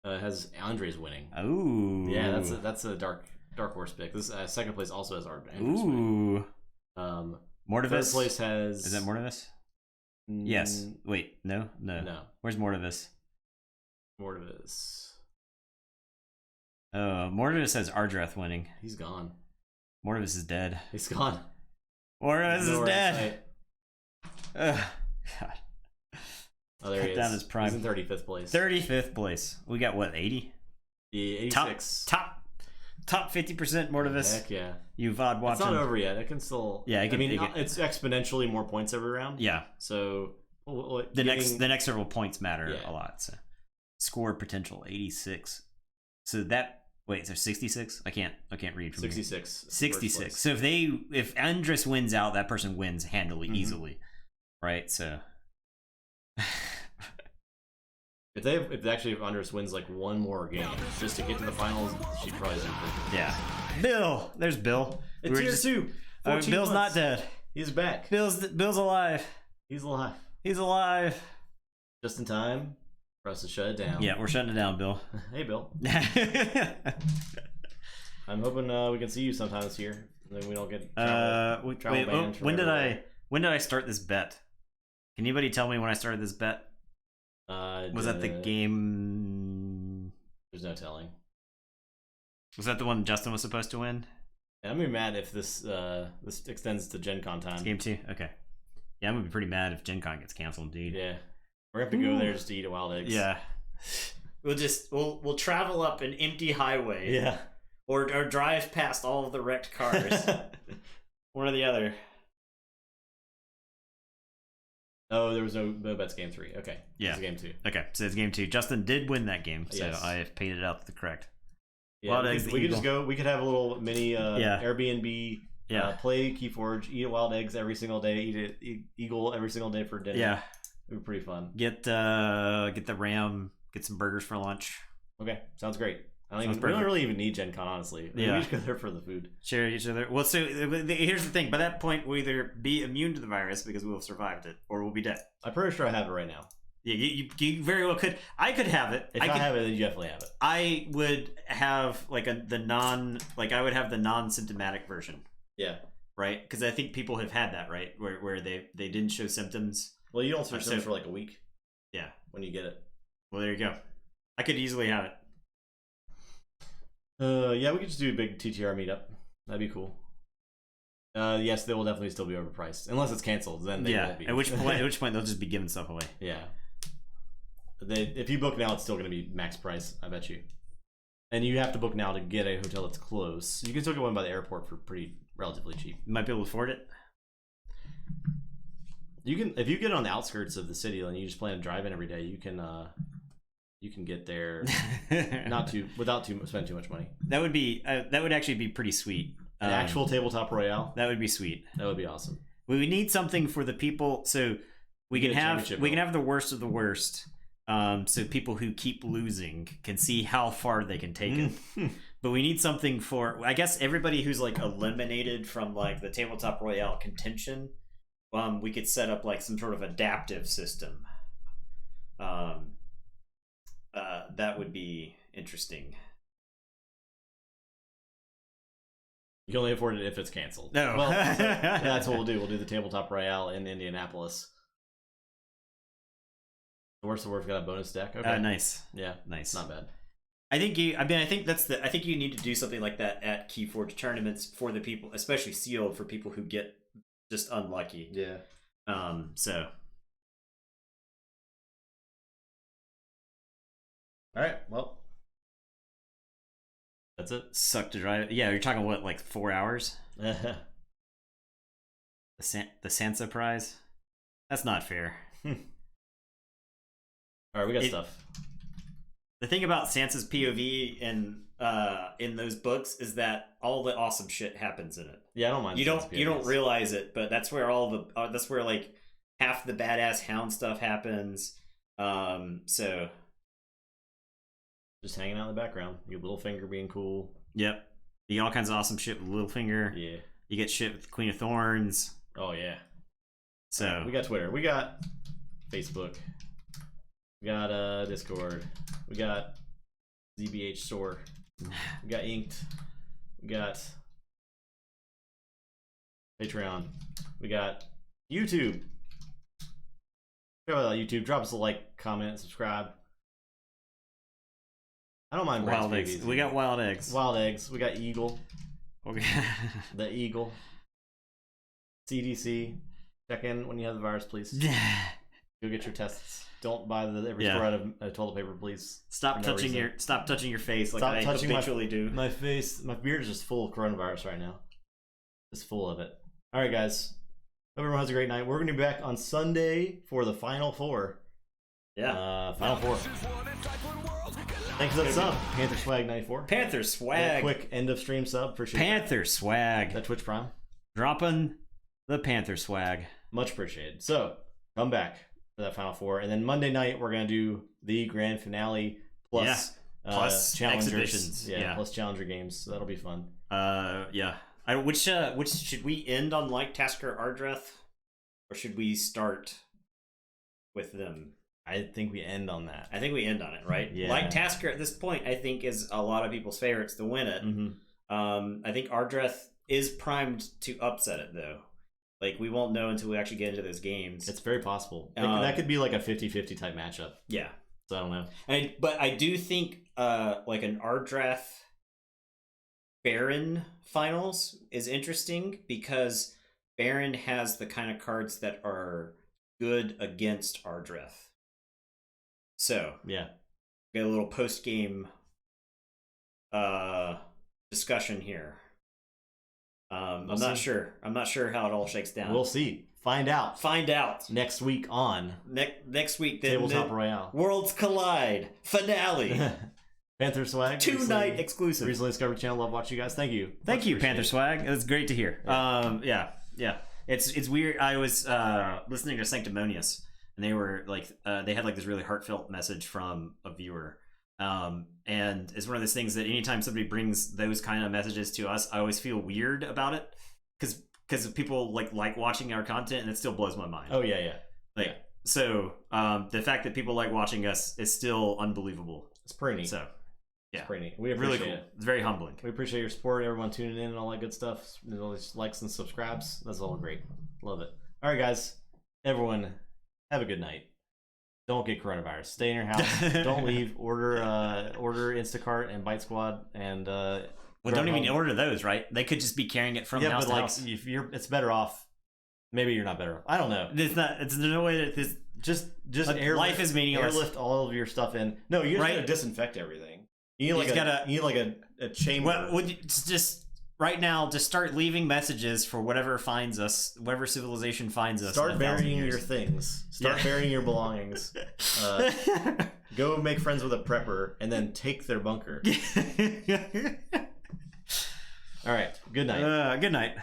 [SPEAKER 2] Has Andres winning?
[SPEAKER 1] Ooh.
[SPEAKER 2] Yeah, that's a dark horse pick. This second place also has Andres
[SPEAKER 1] winning. Mortivis.
[SPEAKER 2] Third place has.
[SPEAKER 1] Is that Mortivis? Yes. Wait. No. Where's Mortivis? Mortivis has Ardreth winning.
[SPEAKER 2] He's gone.
[SPEAKER 1] Mortivis is dead.
[SPEAKER 2] He's gone.
[SPEAKER 1] Mortivis is dead. God.
[SPEAKER 2] Oh, there he is.
[SPEAKER 1] Down his prime.
[SPEAKER 2] He's in 35th place.
[SPEAKER 1] 35th place. We got what, 80?
[SPEAKER 2] Yeah, 86.
[SPEAKER 1] Top 50% Mortivis.
[SPEAKER 2] Heck yeah.
[SPEAKER 1] You VOD watching.
[SPEAKER 2] It's not over yet. It can still.
[SPEAKER 1] Yeah,
[SPEAKER 2] it's exponentially more points every round.
[SPEAKER 1] Yeah.
[SPEAKER 2] So
[SPEAKER 1] the next several points matter a lot. So score potential 86. So that so 66? I can't read from
[SPEAKER 2] 66.
[SPEAKER 1] 66. So if Andres wins out, that person wins handily, easily. Right? So
[SPEAKER 2] if Andres wins like one more game just to get to the finals, she'd probably do it.
[SPEAKER 1] Yeah. Bill! There's Bill.
[SPEAKER 2] It's tier 2.
[SPEAKER 1] Bill's not dead.
[SPEAKER 2] He's back.
[SPEAKER 1] Bill's alive.
[SPEAKER 2] He's alive.
[SPEAKER 1] He's alive.
[SPEAKER 2] Just in time for us to shut it down.
[SPEAKER 1] Yeah, we're shutting it down, Bill.
[SPEAKER 2] Hey, Bill. I'm hoping we can see you sometime this year. And then we don't get travel banned
[SPEAKER 1] when did I start this bet? Can anybody tell me when I started this bet? Was that the game?
[SPEAKER 2] There's no telling.
[SPEAKER 1] Was that the one Justin was supposed to win?
[SPEAKER 2] Yeah, I'm gonna be mad if this extends to Gen Con time.
[SPEAKER 1] It's game 2? Okay. Yeah, I'm gonna be pretty mad if Gen Con gets canceled, dude.
[SPEAKER 2] Yeah. We're gonna have to go there just to eat a wild eggs.
[SPEAKER 1] Yeah. We'll travel up an empty highway.
[SPEAKER 2] Yeah.
[SPEAKER 1] Or drive past all of the wrecked cars. One or the other.
[SPEAKER 2] Oh, there was no bets game 3. Okay.
[SPEAKER 1] Yeah.
[SPEAKER 2] It's game 2.
[SPEAKER 1] Okay, so it's game 2. Justin did win that game, so yes. I have paid it out to the correct.
[SPEAKER 2] Yeah, we could just go. We could have a little mini Airbnb. Play Keyforge, eat wild eggs every single day, eat eagle every single day for dinner.
[SPEAKER 1] Yeah,
[SPEAKER 2] it'd be pretty fun.
[SPEAKER 1] Get the ram. Get some burgers for lunch.
[SPEAKER 2] Okay, sounds great. We don't really even need Gen Con, honestly. We just go there for the food. Share
[SPEAKER 1] each other. Well, so here's the thing. By that point, we'll either be immune to the virus because we'll have survived it, or we'll be dead.
[SPEAKER 2] I'm pretty sure I have it right now.
[SPEAKER 1] Yeah, you very well could. I could have it.
[SPEAKER 2] If I have it, then you definitely have it.
[SPEAKER 1] I would have I would have the non-symptomatic version.
[SPEAKER 2] Yeah.
[SPEAKER 1] Right? Because I think people have had that, right? Where they didn't show symptoms.
[SPEAKER 2] Well, you don't show symptoms for like a week.
[SPEAKER 1] Yeah.
[SPEAKER 2] When you get it.
[SPEAKER 1] Well, there you go. I could easily have it.
[SPEAKER 2] Yeah, we could just do a big TTR meetup. That'd be cool. Yes, they will definitely still be overpriced unless it's canceled. Then they won't be.
[SPEAKER 1] At which point they'll just be giving stuff away.
[SPEAKER 2] Yeah. If you book now, it's still going to be max price. I bet you. And you have to book now to get a hotel that's close. You can still get one by the airport for relatively cheap.
[SPEAKER 1] You might be able to afford it.
[SPEAKER 2] You can, if you get on the outskirts of the city and you just plan to drive in every day. You can get there without spending too much money.
[SPEAKER 1] That would actually be pretty sweet.
[SPEAKER 2] An actual tabletop royale.
[SPEAKER 1] That would be sweet.
[SPEAKER 2] That would be awesome.
[SPEAKER 1] We need something for the people, so we can have the worst of the worst. So people who keep losing can see how far they can take it. But we need something for, I guess, everybody who's eliminated from the tabletop royale contention. We could set up some sort of adaptive system. that would be interesting.
[SPEAKER 2] You can only afford it if it's canceled.
[SPEAKER 1] No.
[SPEAKER 2] Well, so that's what we'll do. We'll do the Tabletop Royale in Indianapolis. The worst of the worst got a bonus deck. Okay.
[SPEAKER 1] Nice.
[SPEAKER 2] Yeah.
[SPEAKER 1] Nice.
[SPEAKER 2] Not bad.
[SPEAKER 1] I think you need to do something like that at Keyforge tournaments for the people, especially sealed, for people who get just unlucky.
[SPEAKER 2] Yeah.
[SPEAKER 1] So.
[SPEAKER 2] All right. Well, that's it.
[SPEAKER 1] Suck to drive. Yeah, you're talking what, like 4 hours? The Sansa prize? That's not fair.
[SPEAKER 2] All right, we got stuff.
[SPEAKER 1] The thing about Sansa's POV in those books is that all the awesome shit happens in it.
[SPEAKER 2] Yeah, I don't mind.
[SPEAKER 1] You don't realize it, but that's where that's where like half the badass hound stuff happens. So
[SPEAKER 2] just hanging out in the background. Your Littlefinger being cool.
[SPEAKER 1] Yep. You get all kinds of awesome shit with Littlefinger.
[SPEAKER 2] Yeah. You
[SPEAKER 1] get shit with Queen of Thorns.
[SPEAKER 2] Oh yeah.
[SPEAKER 1] So
[SPEAKER 2] we got Twitter. We got Facebook. We got Discord. We got ZBH Store. We got Inked. We got Patreon. We got YouTube. Check out YouTube. Drop us a like, comment, subscribe. I don't mind
[SPEAKER 1] wild eggs. We got wild eggs.
[SPEAKER 2] Wild eggs. We got Eagle.
[SPEAKER 1] Okay.
[SPEAKER 2] The Eagle. CDC. Check in when you have the virus, please. Go get your tests. Don't buy every store out of toilet paper, please.
[SPEAKER 1] Stop touching your face like I habitually do.
[SPEAKER 2] My face, my beard is just full of coronavirus right now. Just full of it. All right, guys. Hope everyone has a great night. We're going to be back on Sunday for the Final Four.
[SPEAKER 1] Yeah.
[SPEAKER 2] Final Four. Thanks for that sub, Panther Swag 94.
[SPEAKER 1] Panther Swag.
[SPEAKER 2] Quick end of stream sub. Appreciate
[SPEAKER 1] Panther Swag.
[SPEAKER 2] That Twitch Prime.
[SPEAKER 1] Dropping the Panther Swag.
[SPEAKER 2] Much appreciated. So, come back for that Final Four. And then Monday night, we're going to do the grand finale plus challengers.
[SPEAKER 1] Exhibitions.
[SPEAKER 2] Yeah, plus challenger games. So that'll be fun.
[SPEAKER 1] Yeah. Which should we end on like Tasker Ardreth? Or should we start with them?
[SPEAKER 2] I think we end on that.
[SPEAKER 1] I think we end on it, right?
[SPEAKER 2] Yeah.
[SPEAKER 1] Like Tasker at this point, I think is a lot of people's favorites to win it.
[SPEAKER 2] Mm-hmm.
[SPEAKER 1] I think Ardreth is primed to upset it, though. Like, we won't know until we actually get into those games.
[SPEAKER 2] It's very possible. That could be like a 50-50 type matchup.
[SPEAKER 1] Yeah.
[SPEAKER 2] So I don't know.
[SPEAKER 1] But I do think like an Ardreth Baron finals is interesting because Baron has the kind of cards that are good against Ardreth. So
[SPEAKER 2] yeah,
[SPEAKER 1] we got a little post game discussion here. I'm not sure how it all shakes down.
[SPEAKER 2] We'll see. Find out next week on
[SPEAKER 1] next week.
[SPEAKER 2] Tabletop Royale.
[SPEAKER 1] Worlds Collide finale.
[SPEAKER 2] Panther Swag
[SPEAKER 1] 2-night exclusive.
[SPEAKER 2] Recently discovered channel. Love watching you guys. Thank you.
[SPEAKER 1] Thank you, Panther Swag. It was great to hear. Yeah. It's weird. I was listening to Sanctimonious, and they were like, they had like this really heartfelt message from a viewer. And it's one of those things that anytime somebody brings those kind of messages to us, I always feel weird about it because people like watching our content, and it still blows my mind.
[SPEAKER 2] Oh yeah.
[SPEAKER 1] So the fact that people like watching us is still unbelievable.
[SPEAKER 2] It's pretty neat.
[SPEAKER 1] So yeah,
[SPEAKER 2] it's pretty neat. We appreciate
[SPEAKER 1] really cool.
[SPEAKER 2] it.
[SPEAKER 1] It's very humbling.
[SPEAKER 2] We appreciate your support, everyone tuning in and all that good stuff. All these likes and subscribes. That's all great. Love it. All right, guys. Everyone, have a good night. Don't get coronavirus. Stay in your house. Don't leave. Order Instacart and Bite Squad and
[SPEAKER 1] well, don't even order those, right? They could just be carrying it from house to house.
[SPEAKER 2] If it's better off. Maybe you're not better off. I don't know.
[SPEAKER 1] It's not. There's no way that this
[SPEAKER 2] just
[SPEAKER 1] life is meaningless.
[SPEAKER 2] Airlift all of your stuff in. No, you just gotta disinfect everything. You need like a chamber.
[SPEAKER 1] Well, just right now, just start leaving messages for whatever finds us, whatever civilization finds us.
[SPEAKER 2] Start burying your things. Start burying your belongings. Go make friends with a prepper and then take their bunker. All right. Good night.
[SPEAKER 1] Good night.